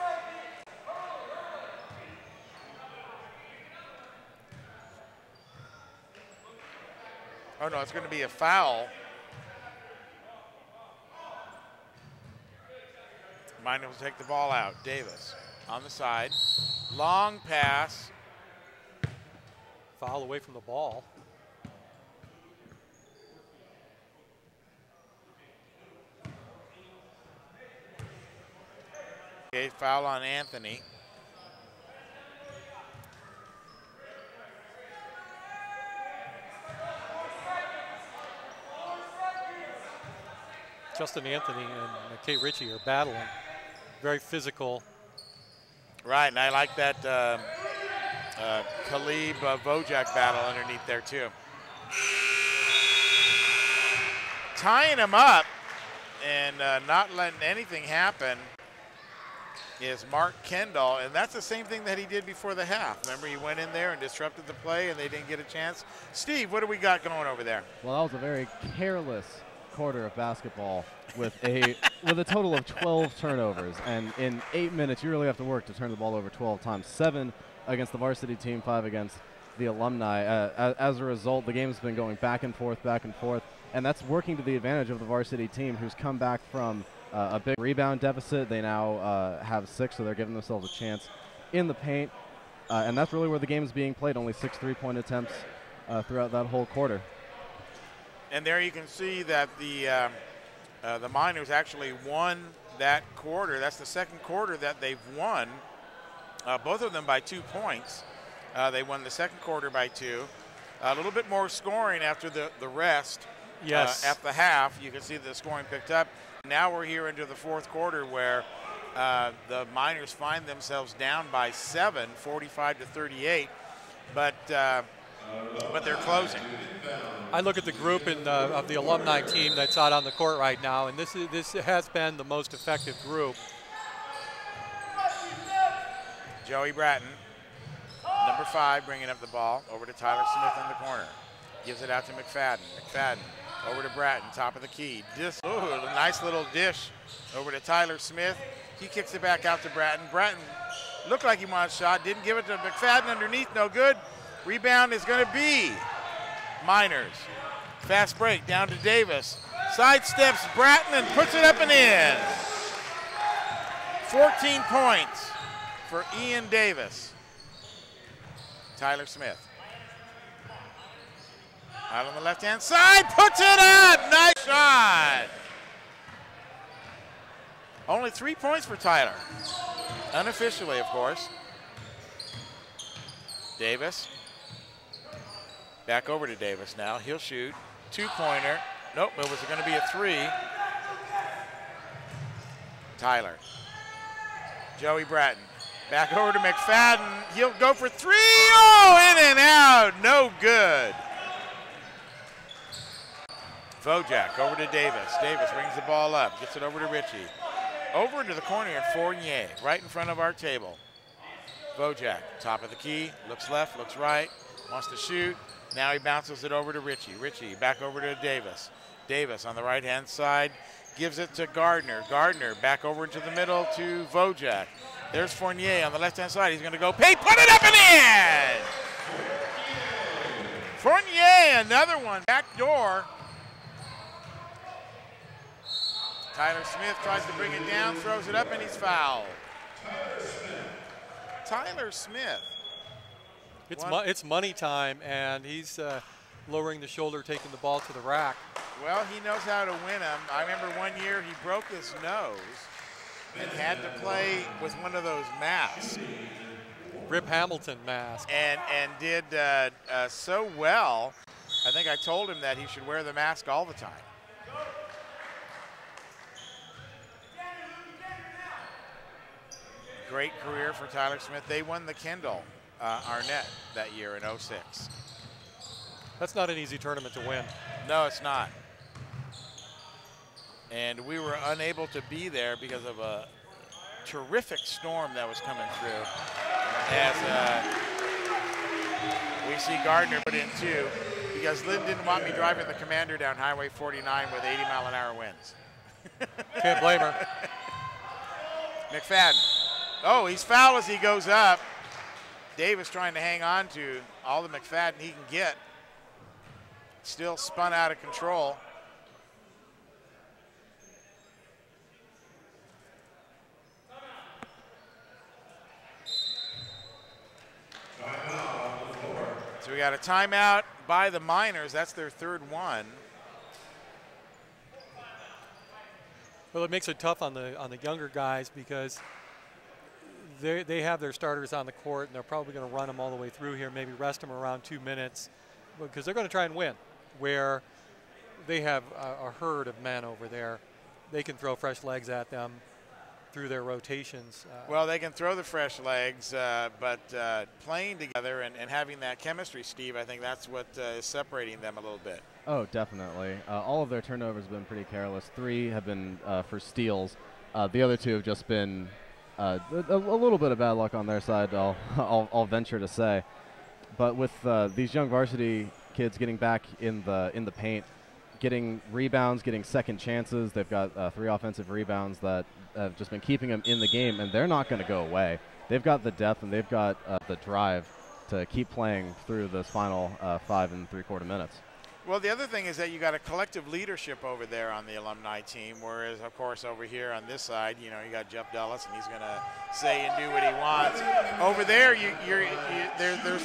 Oh no, it's going to be a foul. Miners will take the ball out. Davis on the side. Long pass.
Foul away from the ball.
Okay, foul on Anthony.
Justin Anthony and Kay Ritchie are battling. Very physical.
Right, and I like that Khalib Vojek battle underneath there too. Tying him up and not letting anything happen is Mark Kendall, and that's the same thing that he did before the half. Remember, he went in there and disrupted the play and they didn't get a chance. Steve, what do we got going over there?
Well, that was a very careless quarter of basketball with a total of 12 turnovers, and in 8 minutes you really have to work to turn the ball over 12 times. 7 against the varsity team, 5 against the alumni. As a result, the game's been going back and forth, and that's working to the advantage of the varsity team, who's come back from a big rebound deficit. They now have 6, so they're giving themselves a chance in the paint, and that's really where the game is being played. Only 6 3-point attempts throughout that whole quarter.
And there you can see that the Miners actually won that quarter. That's the second quarter that they've won, both of them by 2 points. They won the second quarter by 2. A little bit more scoring after the rest.
Yes.
At the half, you can see the scoring picked up. Now we're here into the fourth quarter where The Miners find themselves down by 7, 45-38, but they're closing.
I look at the group of the alumni team that's out on the court right now, and this has been the most effective group.
Joey Bratton, number 5, bringing up the ball over to Tyler Smith in the corner. Gives it out to McFadden. McFadden over to Bratton, top of the key. A nice little dish over to Tyler Smith. He kicks it back out to Bratton. Bratton looked like he wanted a shot, didn't give it to McFadden underneath, no good. Rebound is going to be Miners. Fast break down to Davis. Sidesteps Bratton and puts it up and in. 14 points for Ian Davis. Tyler Smith. Out on the left-hand side, puts it up. Nice shot. Only 3 points for Tyler. Unofficially, of course. Davis. Back over to Davis now. He'll shoot. 2-pointer. Nope, it was going to be a 3. Tyler. Joey Bratton. Back over to McFadden. He'll go for 3. Oh, in and out. No good. Vojak over to Davis. Davis brings the ball up. Gets it over to Ritchie. Over into the corner at Fournier, right in front of our table. Vojak, top of the key. Looks left, looks right. Wants to shoot. Now he bounces it over to Ritchie. Ritchie back over to Davis. Davis on the right-hand side. Gives it to Gardner. Gardner back over into the middle to Vojak. There's Fournier on the left-hand side. He's going to go paint, put it up and in! Fournier, another one. Back door. Tyler Smith tries to bring it down, throws it up, and he's fouled. Tyler Smith.
It's money time, and he's lowering the shoulder, taking the ball to the rack.
Well, he knows how to win them. I remember one year he broke his nose and had to play with one of those masks.
Rip Hamilton mask.
And did so well. I think I told him that he should wear the mask all the time. Great career for Tyler Smith. They won the Kendall Arnett that year in '06.
That's not an easy tournament to win.
No, it's not. And we were unable to be there because of a terrific storm that was coming through. As we see Gardner put in 2, because Lynn didn't want me driving the Commander down Highway 49 with 80-mile-an-hour winds.
Can't blame her.
McFadden. Oh, he's fouled as he goes up. Davis trying to hang on to all the McFadden he can get. Still spun out of control. So we got a timeout by the Miners. That's their 3rd one.
Well, it makes it tough on the younger guys because they have their starters on the court, and they're probably going to run them all the way through here, maybe rest them around 2 minutes, because they're going to try and win. Where they have a herd of men over there, they can throw fresh legs at them through their rotations.
Well, they can throw the fresh legs, but playing together and having that chemistry, Steve, I think that's what is separating them a little bit.
Oh, definitely. All of their turnovers have been pretty careless. 3 have been for steals. The other 2 have just been a little bit of bad luck on their side, I'll venture to say. But with these young varsity kids getting back in the paint, getting rebounds, getting second chances, they've got 3 offensive rebounds that have just been keeping them in the game, and they're not going to go away. They've got the depth and they've got the drive to keep playing through those final 5 3/4 minutes.
Well, the other thing is that you got a collective leadership over there on the alumni team, whereas, of course, over here on this side, you know, you got Jeff Dellis, and he's going to say and do what he wants. Over there,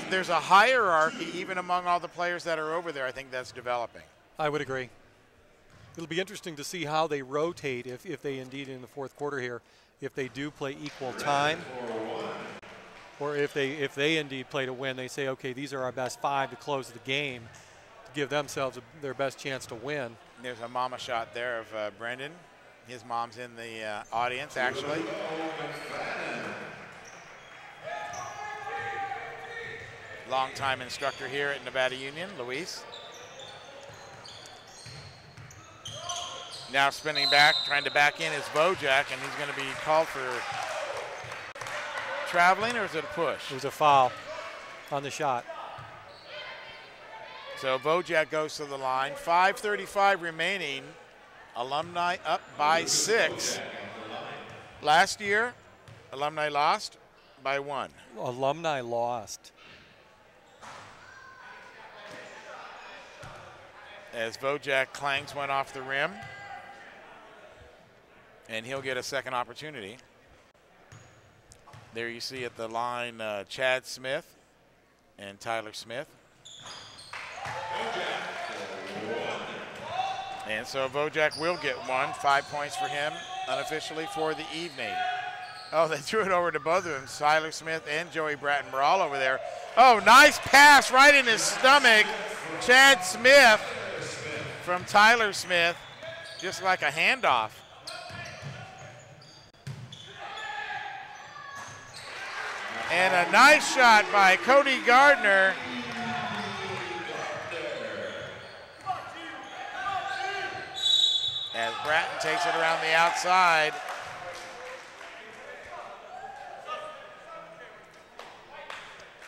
there's a hierarchy even among all the players that are over there. I think that's developing.
I would agree. It'll be interesting to see how they rotate if they indeed in the 4th quarter here, if they do play equal time, or if they indeed play to win. They say, okay, these are our best 5 to close the game, to give themselves their best chance to win.
There's a mama shot there of Brendan His mom's in the audience, actually. Longtime instructor here at Nevada Union, Luis. Now spinning back, trying to back in is Vojak, and he's going to be called for traveling, or is it a push?
It was a foul on the shot.
So Vojak goes to the line. 5:35 remaining. Alumni up by 6. Last year, Alumni lost by 1.
Alumni lost.
As Vojak clangs one off the rim. And he'll get a second opportunity. There you see at the line Chad Smith and Tyler Smith. And so Vojak will get 1. 5 points for him unofficially for the evening. Oh, they threw it over to both of them, Tyler Smith and Joey Bratton were all over there. Oh, nice pass right in his stomach. Chad Smith from Tyler Smith, just like a handoff. And a nice shot by Cody Gardner. As Bratton takes it around the outside.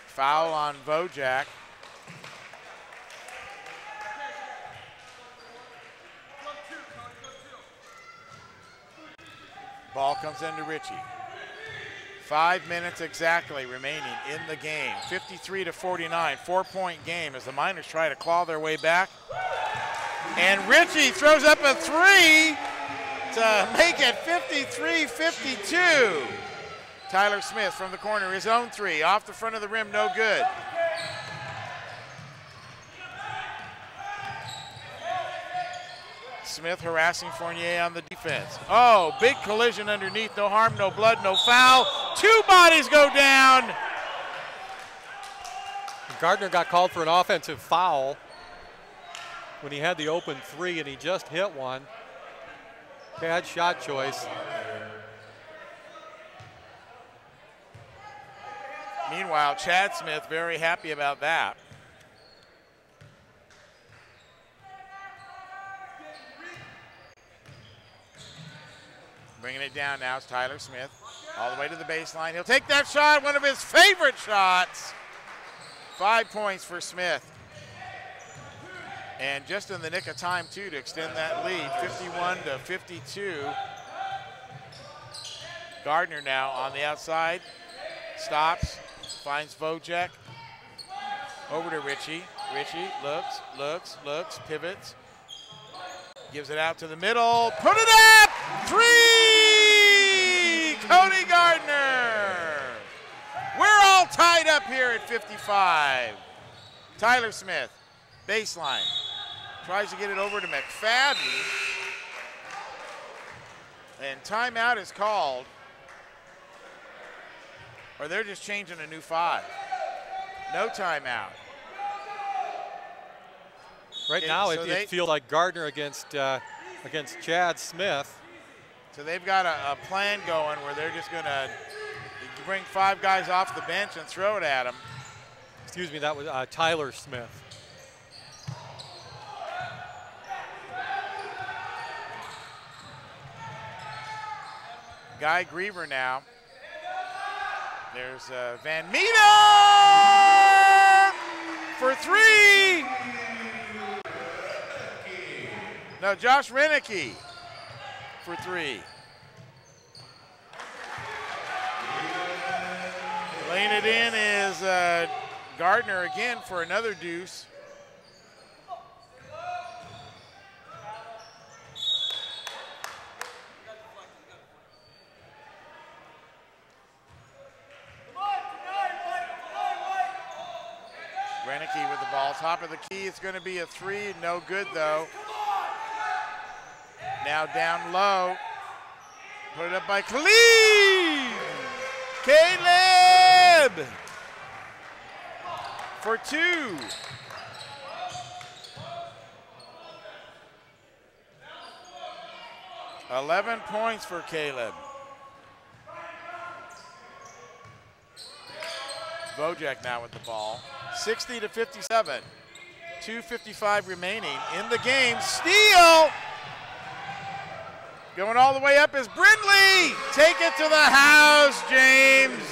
Foul on Vojak. Ball comes into Ritchie. 5 minutes exactly remaining in the game. 53-49, 4-point game as the Miners try to claw their way back. And Ritchie throws up a 3 to make it 53-52. Tyler Smith from the corner, his own 3, off the front of the rim, no good. Smith harassing Fournier on the defense. Oh, big collision underneath, no harm, no blood, no foul. 2 bodies go down.
Gardner got called for an offensive foul when he had the open 3 and he just hit one. Bad shot choice.
Meanwhile, Chad Smith very happy about that. Bringing it down now is Tyler Smith. All the way to the baseline. He'll take that shot, one of his favorite shots. 5 points for Smith. And just in the nick of time, too, to extend that lead, 51-52. Gardner now on the outside. Stops, finds Vojak. Over to Ritchie. Ritchie looks, pivots. Gives it out to the middle. Put it up! 3! Cody Gardner! We're all tied up here at 55. Tyler Smith, baseline. Tries to get it over to McFadden. And timeout is called. Or they're just changing a new 5. No timeout.
Right now, it feels like Gardner against Chad Smith.
So they've got a plan going where they're just going to bring 5 guys off the bench and throw it at him.
Excuse me, that was Tyler Smith.
Guy Griever now. There's Van Meter for 3. No, Josh Renicky for 3. Laying it in is Gardner again for another deuce. Renicky with the ball, top of the key. It's going to be a 3, no good though. Now down low. Put it up by Caleb. Caleb for 2. 11 points for Caleb. Wojak now with the ball. 60-57. 2:55 remaining in the game. Steal! Going all the way up is Brindley. Take it to the house, James.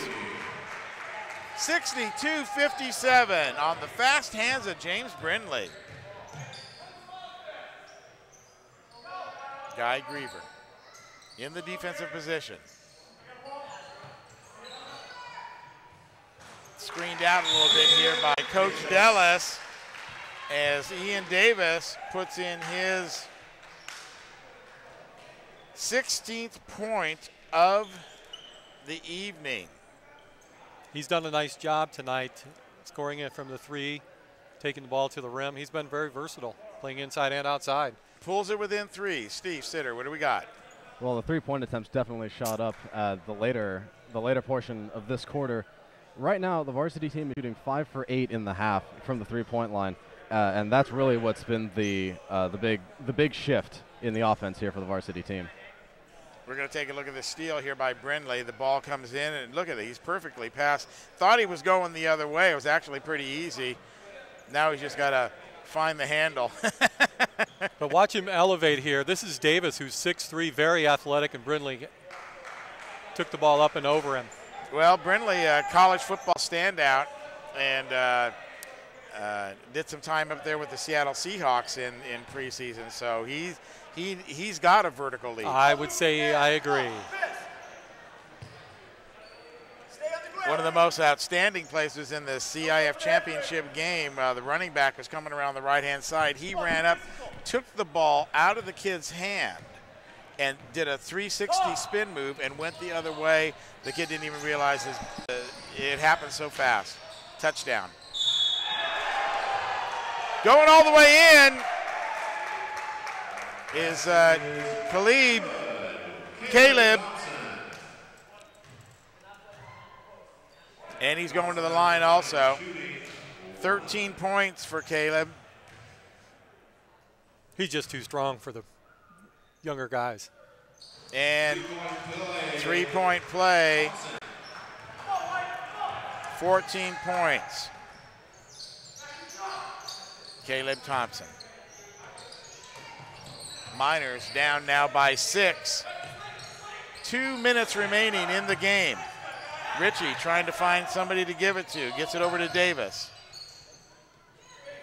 62-57 on the fast hands of James Brindley. Guy Griever in the defensive position. Screened out a little bit here by Coach Dellis as Ian Davis puts in his 16th point of the evening.
He's done a nice job tonight, scoring it from the three, taking the ball to the rim. He's been very versatile, playing inside and outside.
Pulls it within three. Steve Sitter, what do we got?
Well, the three-point attempts definitely shot up at the later portion of this quarter. Right now, the varsity team is shooting 5 for 8 in the half from the three-point line, and that's really what's been the big shift in the offense here for the varsity team.
We're going to take a look at the steal here by Brindley. The ball comes in, and look at it. He's perfectly passed. Thought he was going the other way. It was actually pretty easy. Now he's just got to find the handle.
But watch him elevate here. This is Davis, who's 6'3", very athletic, and Brindley took the ball up and over him.
Well, Brindley, a college football standout, and did some time up there with the Seattle Seahawks in preseason. So he's got a vertical lead.
I would say I agree.
One of the most outstanding places in the CIF championship game, the running back was coming around the right-hand side. He ran up, took the ball out of the kid's hand, and did a 360 spin move and went the other way. The kid didn't even realize it happened so fast. Touchdown. Going all the way in is Caleb. And he's going to the line also. 13 points for Caleb.
He's just too strong for the younger guys.
And three-point play. 14 points. Caleb Thompson. Miners down now by 6. 2 minutes remaining in the game. Ritchie trying to find somebody to give it to. Gets it over to Davis.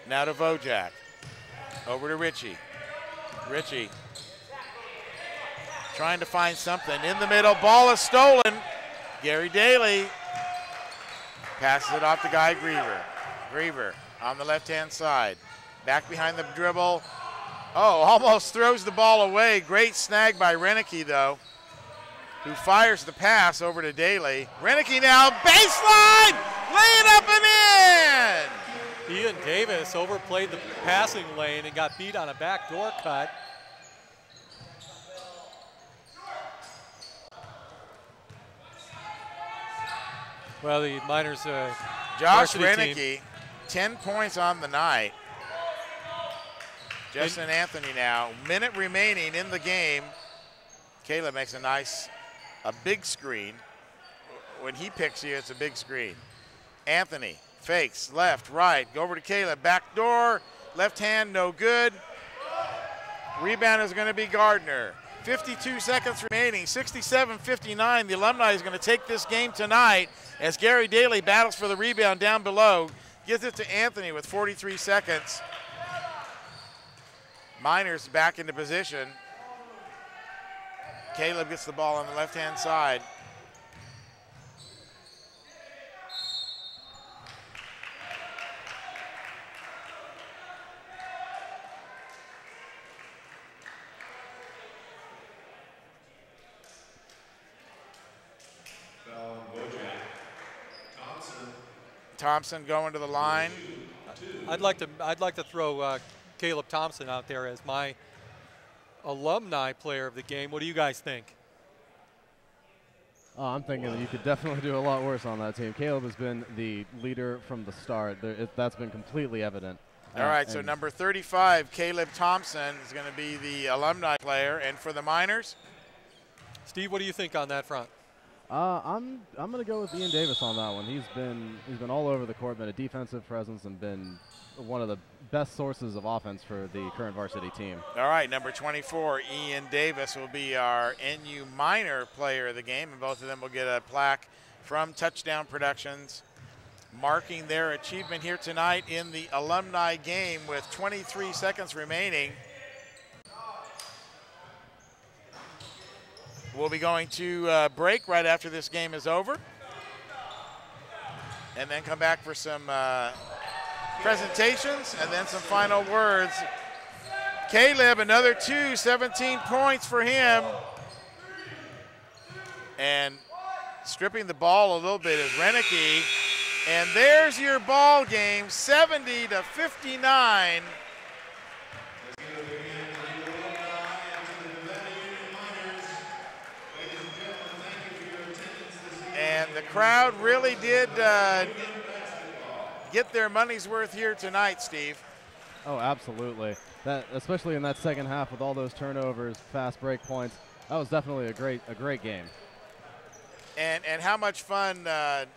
Now to Wojak. Over to Ritchie. Ritchie trying to find something. In the middle, ball is stolen. Gary Daly passes it off to Guy Griever. Griever on the left-hand side. Back behind the dribble. Oh, almost throws the ball away. Great snag by Renicky, though, who fires the pass over to Daly. Renicky now, baseline, lay it up and in!
Ian Davis overplayed the passing lane and got beat on a backdoor cut. Well, the Miners
Josh Renicky, 10 points on the night. Justin Anthony now, minute remaining in the game. Caleb makes a big screen. When he picks you, it's a big screen. Anthony fakes, left, right, go over to Caleb, back door, left hand, no good. Rebound is going to be Gardner. 52 seconds remaining, 67-59. The Alumni is going to take this game tonight as Gary Daly battles for the rebound down below. Gives it to Anthony with 43 seconds. Miners back into position. Caleb gets the ball on the left-hand side. Thompson going to the line.
I'd like to throw Caleb Thompson out there as my alumni player of the game. What do you guys think?
I'm thinking that you could definitely do a lot worse on that team. Caleb has been the leader from the start. That's been completely evident.
All right, so number 35, Caleb Thompson, is going to be the alumni player. And for the Miners?
Steve, what do you think on that front?
I'm going to go with Ian Davis on that one. He's been all over the court, been a defensive presence, and been one of the best sources of offense for the current varsity team.
All right, number 24, Ian Davis, will be our NU Miner player of the game, and both of them will get a plaque from Touchdown Productions, marking their achievement here tonight in the alumni game with 23 seconds remaining. We'll be going to break right after this game is over, and then come back for some presentations and then some final words. Caleb, another 17 points for him. And stripping the ball a little bit is Renicky. And there's your ball game, 70-59. And the crowd really did get their money's worth here tonight, Steve.
Oh, absolutely. That, especially in that second half with all those turnovers, fast break points. That was definitely a great game.
And how much fun,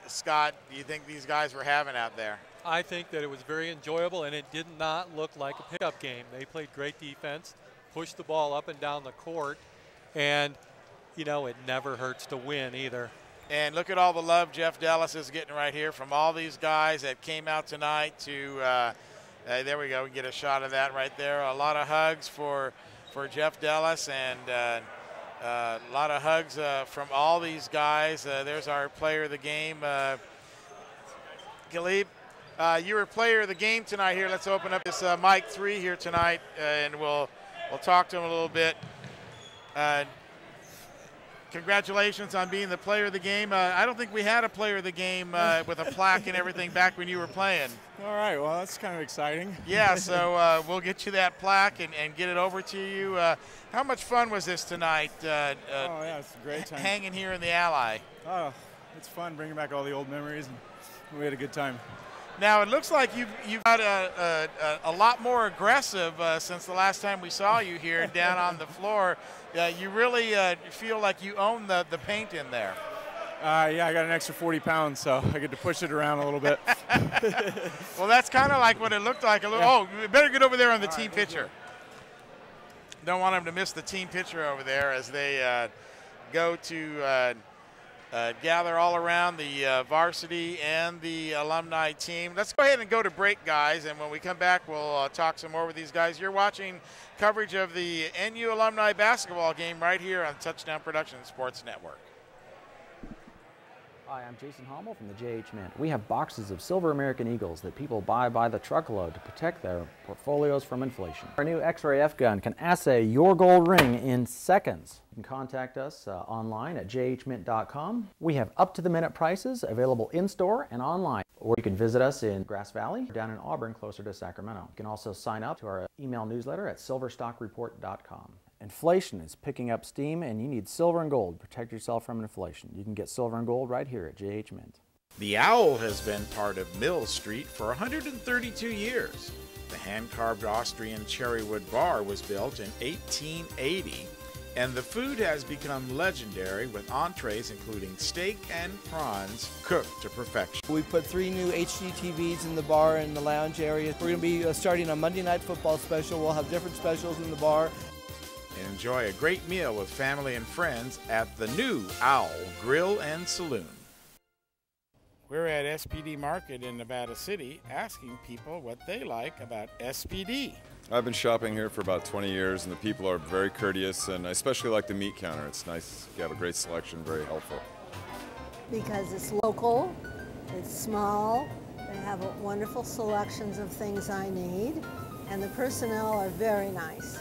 Scott, do you think these guys were having out there?
I think that it was very enjoyable, and it did not look like a pickup game. They played great defense, pushed the ball up and down the court, and, you know, it never hurts to win either.
And look at all the love Jeff Dellis is getting right here from all these guys that came out tonight to, there we go, we get a shot of that right there. A lot of hugs for Jeff Dellis, and a lot of hugs from all these guys. There's our player of the game. Galib, you were player of the game tonight here. Let's open up this mic 3 here tonight, and we'll talk to him a little bit. Congratulations on being the player of the game. I don't think we had a player of the game with a plaque and everything back when you were playing.
All right, well, that's kind of exciting.
Yeah, so we'll get you that plaque and get it over to you. How much fun was this tonight?
Oh, yeah, it's a great time.
Hanging here in the Ally.
Oh, it's fun bringing back all the old memories, and we had a good time.
Now, it looks like you've got a lot more aggressive since the last time we saw you here down on the floor. You really feel like you own the paint in there.
Yeah, I got an extra 40 pounds, so I get to push it around a little bit.
Well, that's kind of like what it looked like. Oh, we better get over there on the team picture. Don't want them to miss the team picture over there as they go to gather all around the varsity and the alumni team. Let's go ahead and go to break, guys, and when we come back, we'll talk some more with these guys. You're watching coverage of the NU Alumni basketball game right here on Touchdown Productions Sports Network.
Hi, I'm Jason Hommel from the JH Mint. We have boxes of silver American Eagles that people buy by the truckload to protect their portfolios from inflation. Our new X-ray F-gun can assay your gold ring in seconds. You can contact us online at jhmint.com. We have up-to-the-minute prices available in-store and online. Or you can visit us in Grass Valley, down in Auburn, closer to Sacramento. You can also sign up to our email newsletter at silverstockreport.com. Inflation is picking up steam, and you need silver and gold to protect yourself from inflation. You can get silver and gold right here at JH Mint.
The Owl has been part of Mill Street for 132 years. The hand-carved Austrian cherrywood bar was built in 1880, and the food has become legendary with entrees including steak and prawns cooked to perfection.
We put 3 new HD TVs in the bar and the lounge area. We're going to be starting a Monday night football special. We'll have different specials in the bar.
And enjoy a great meal with family and friends at the new Owl Grill and Saloon. We're at SPD Market in Nevada City asking people what they like about SPD.
I've been shopping here for about 20 years, and the people are very courteous, and I especially like the meat counter. It's nice. You have a great selection, very helpful.
Because it's local, it's small, they have wonderful selections of things I need, and the personnel are very nice.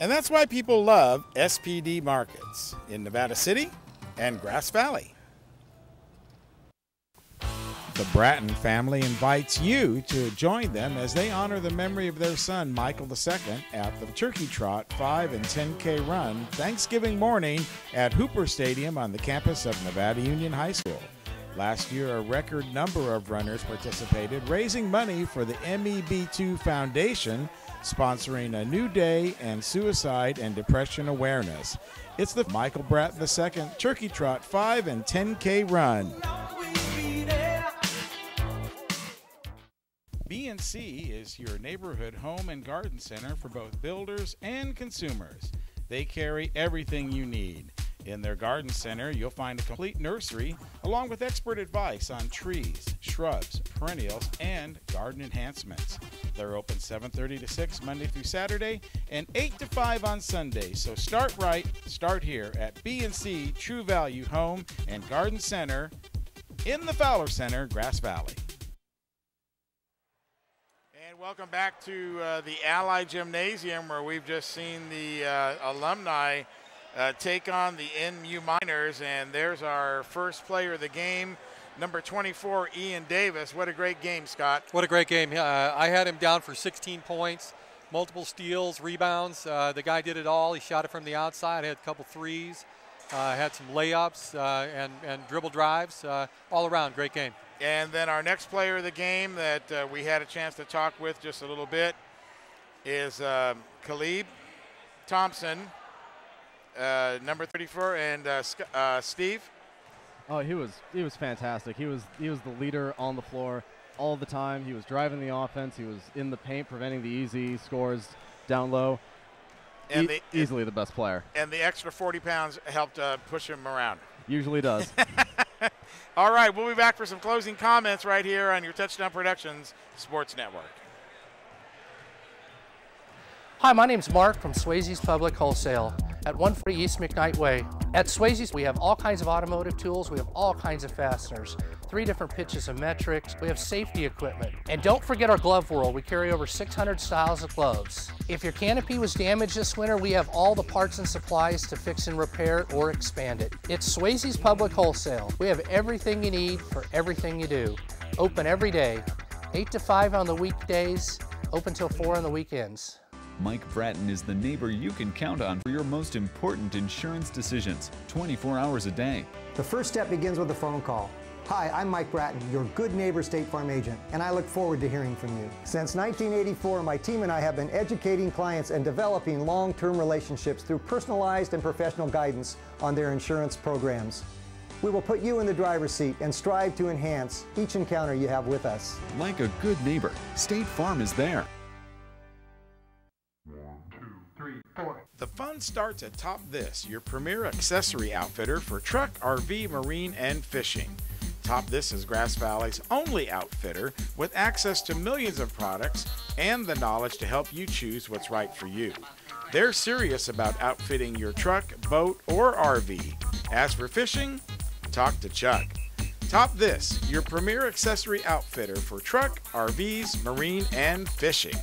And that's why people love SPD Markets in Nevada City and Grass Valley. The Bratton family invites you to join them as they honor the memory of their son, Michael II, at the Turkey Trot 5 and 10K run Thanksgiving morning at Hooper Stadium on the campus of Nevada Union High School. Last year, a record number of runners participated, raising money for the MEB2 Foundation, sponsoring a new day and suicide and depression awareness. It's the Michael Bratton II Turkey Trot 5 and 10K run. B&C is your neighborhood home and garden center for both builders and consumers. They carry everything you need. In their garden center, you'll find a complete nursery along with expert advice on trees, shrubs, perennials, and garden enhancements. They're open 7:30 to 6 Monday through Saturday and 8 to 5 on Sunday. So start right, start here at B&C True Value Home and Garden Center in the Fowler Center, Grass Valley. And welcome back to the Ally Gymnasium, where we've just seen the alumni take on the NU Miners, and there's our first player of the game, number 24, Ian Davis. What a great game, Scott.
What a great game. I had him down for 16 points, multiple steals, rebounds. The guy did it all. He shot it from the outside, had a couple threes, had some layups and dribble drives. All around, great game.
And then our next player of the game that we had a chance to talk with just a little bit is Caleb Thompson, number 34, and Steve.
Oh, he was fantastic. He was the leader on the floor all the time. He was driving the offense. He was in the paint, preventing the easy scores down low. And easily the best player. And the extra 40 pounds helped push him around. Usually does.
All right, we'll be back for some closing comments right here on your Touchdown Productions Sports Network.
Hi, my name's Mark from Swayze's Public Wholesale at 140 East McKnight Way. At Swayze's, we have all kinds of automotive tools. We have all kinds of fasteners, 3 different pitches of metrics. We have safety equipment. And don't forget our glove world. We carry over 600 styles of gloves. If your canopy was damaged this winter, we have all the parts and supplies to fix and repair it or expand it. It's Swayze's Public Wholesale. We have everything you need for everything you do. Open every day, 8 to 5 on the weekdays, open till 4 on the weekends.
Mike Bratton is the neighbor you can count on for your most important insurance decisions, 24 hours a day.
The first step begins with a phone call. Hi, I'm Mike Bratton, your good neighbor State Farm agent, and I look forward to hearing from you. Since 1984, my team and I have been educating clients and developing long-term relationships through personalized and professional guidance on their insurance programs. We will put you in the driver's seat and strive to enhance each encounter you have with us.
Like a good neighbor, State Farm is there.
1, 2, 3, 4.
The fun starts at Top This, your premier accessory outfitter for truck, RV, marine, and fishing. Top This is Grass Valley's only outfitter with access to millions of products and the knowledge to help you choose what's right for you. They're serious about outfitting your truck, boat, or RV. As for fishing, talk to Chuck. Top This, your premier accessory outfitter for truck, RVs, marine, and fishing.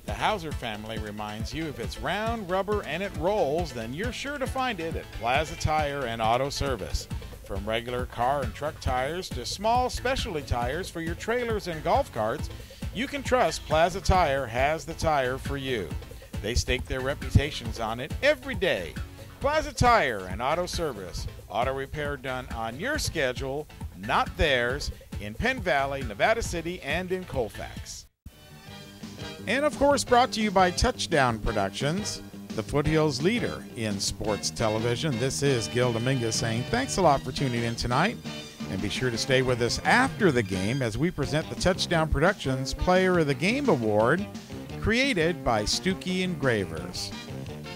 The Hauser family reminds you if it's round, rubber, and it rolls, then you're sure to find it at Plaza Tire and Auto Service. From regular car and truck tires to small specialty tires for your trailers and golf carts, you can trust Plaza Tire has the tire for you. They stake their reputations on it every day. Plaza Tire and Auto Service. Auto repair done on your schedule, not theirs, in Penn Valley, Nevada City, and in Colfax. And of course, brought to you by Touchdown Productions, the Foothills leader in sports television. This is Gil Dominguez saying thanks a lot for tuning in tonight. And be sure to stay with us after the game as we present the Touchdown Productions Player of the Game Award, created by Stuckey Engravers.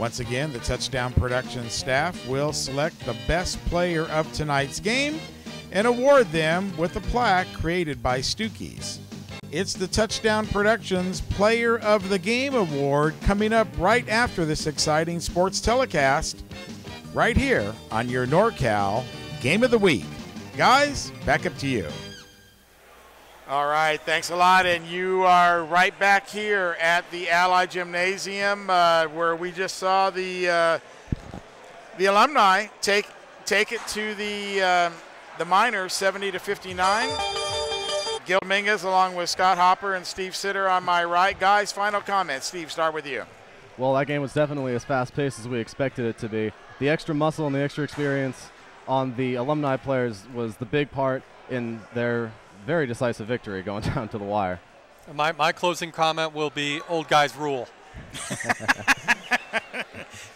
Once again, the Touchdown Productions staff will select the best player of tonight's game and award them with a plaque created by Stuckey's. It's the Touchdown Productions Player of the Game Award coming up right after this exciting sports telecast, right here on your NorCal Game of the Week. Guys, back up to you. All right, thanks a lot. And you are right back here at the Ally Gymnasium where we just saw the alumni take it to the Miners 70-59. Gil Dominguez along with Scott Hopper and Steve Sitter on my right. Guys, final comments. Steve, start with you.
Well, that game was definitely as fast-paced as we expected it to be. The extra muscle and the extra experience on the alumni players was the big part in their very decisive victory going down to the wire.
My closing comment will be old guys rule.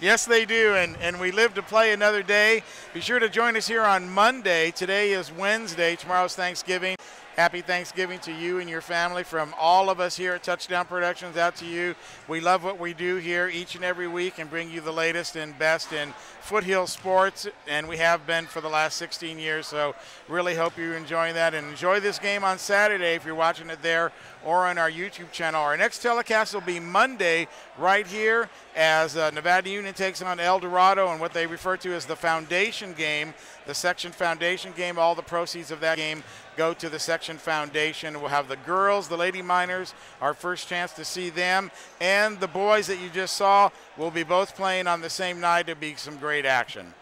Yes, they do, and we live to play another day. Be sure to join us here on Monday. Today is Wednesday. Tomorrow's Thanksgiving. Happy Thanksgiving to you and your family from all of us here at Touchdown Productions out to you. We love what we do here each and every week and bring you the latest and best in foothill sports, and we have been for the last 16 years, so really hope you're enjoying that. And enjoy this game on Saturday if you're watching it there or on our YouTube channel. Our next telecast will be Monday right here as Nevada Union takes on El Dorado and what they refer to as the foundation game, the section foundation game. All the proceeds of that game go to the section foundation. We'll have the girls, the Lady Miners, our first chance to see them, and the boys that you just saw will be both playing on the same night. To be some great action.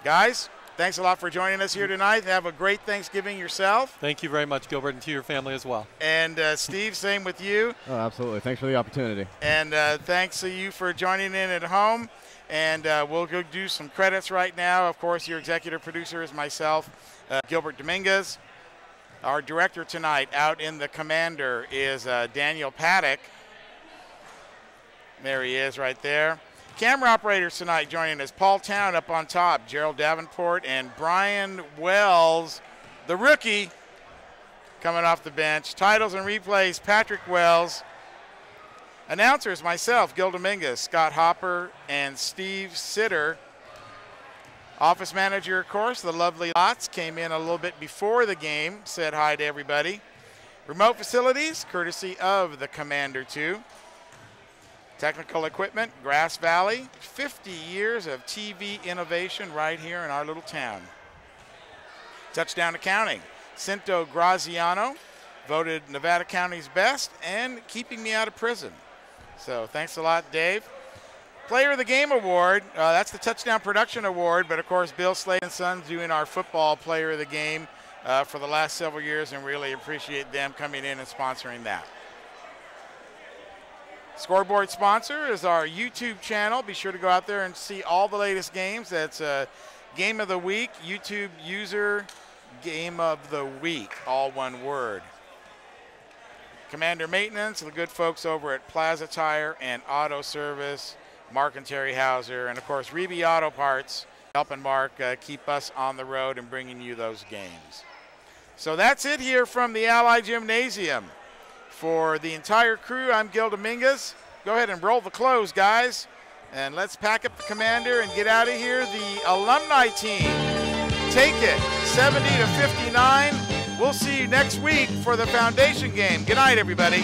Guys, thanks a lot for joining us here tonight. Have a great Thanksgiving yourself.
Thank you very much, Gilbert, and to your family as well.
And Steve, same with you.
Oh, absolutely. Thanks for the opportunity.
And thanks to you for joining in at home. And we'll go do some credits right now. Of course, your executive producer is myself, Gilbert Dominguez. Our director tonight out in the Commander is Daniel Paddock. There he is right there. Camera operators tonight joining us, Paul Town up on top, Gerald Davenport, and Brian Wells, the rookie, coming off the bench. Titles and replays, Patrick Wells. Announcers, myself, Gil Dominguez, Scott Hopper, and Steve Sitter. Office manager, of course, the lovely Lots, came in a little bit before the game, said hi to everybody. Remote facilities, courtesy of the Commander 2. Technical equipment, Grass Valley. 50 years of TV innovation right here in our little town. Touchdown accounting, Cinto Graziano, voted Nevada County's best and keeping me out of prison. So thanks a lot, Dave. Player of the Game Award, that's the Touchdown Production Award, but of course Bill Slade and Sons doing our football Player of the Game for the last several years, and really appreciate them coming in and sponsoring that. Scoreboard sponsor is our YouTube channel. Be sure to go out there and see all the latest games. That's Game of the Week, YouTube user Game of the Week, all one word. Commander Maintenance, the good folks over at Plaza Tire and Auto Service, Mark and Terry Hauser, and of course Reby Auto Parts, helping Mark keep us on the road and bringing you those games. So that's it here from the Allied Gymnasium. For the entire crew, I'm Gil Dominguez. Go ahead and roll the close, guys. And let's pack up the Commander and get out of here. The alumni team, take it, 70-59. We'll see you next week for the foundation game. Good night, everybody.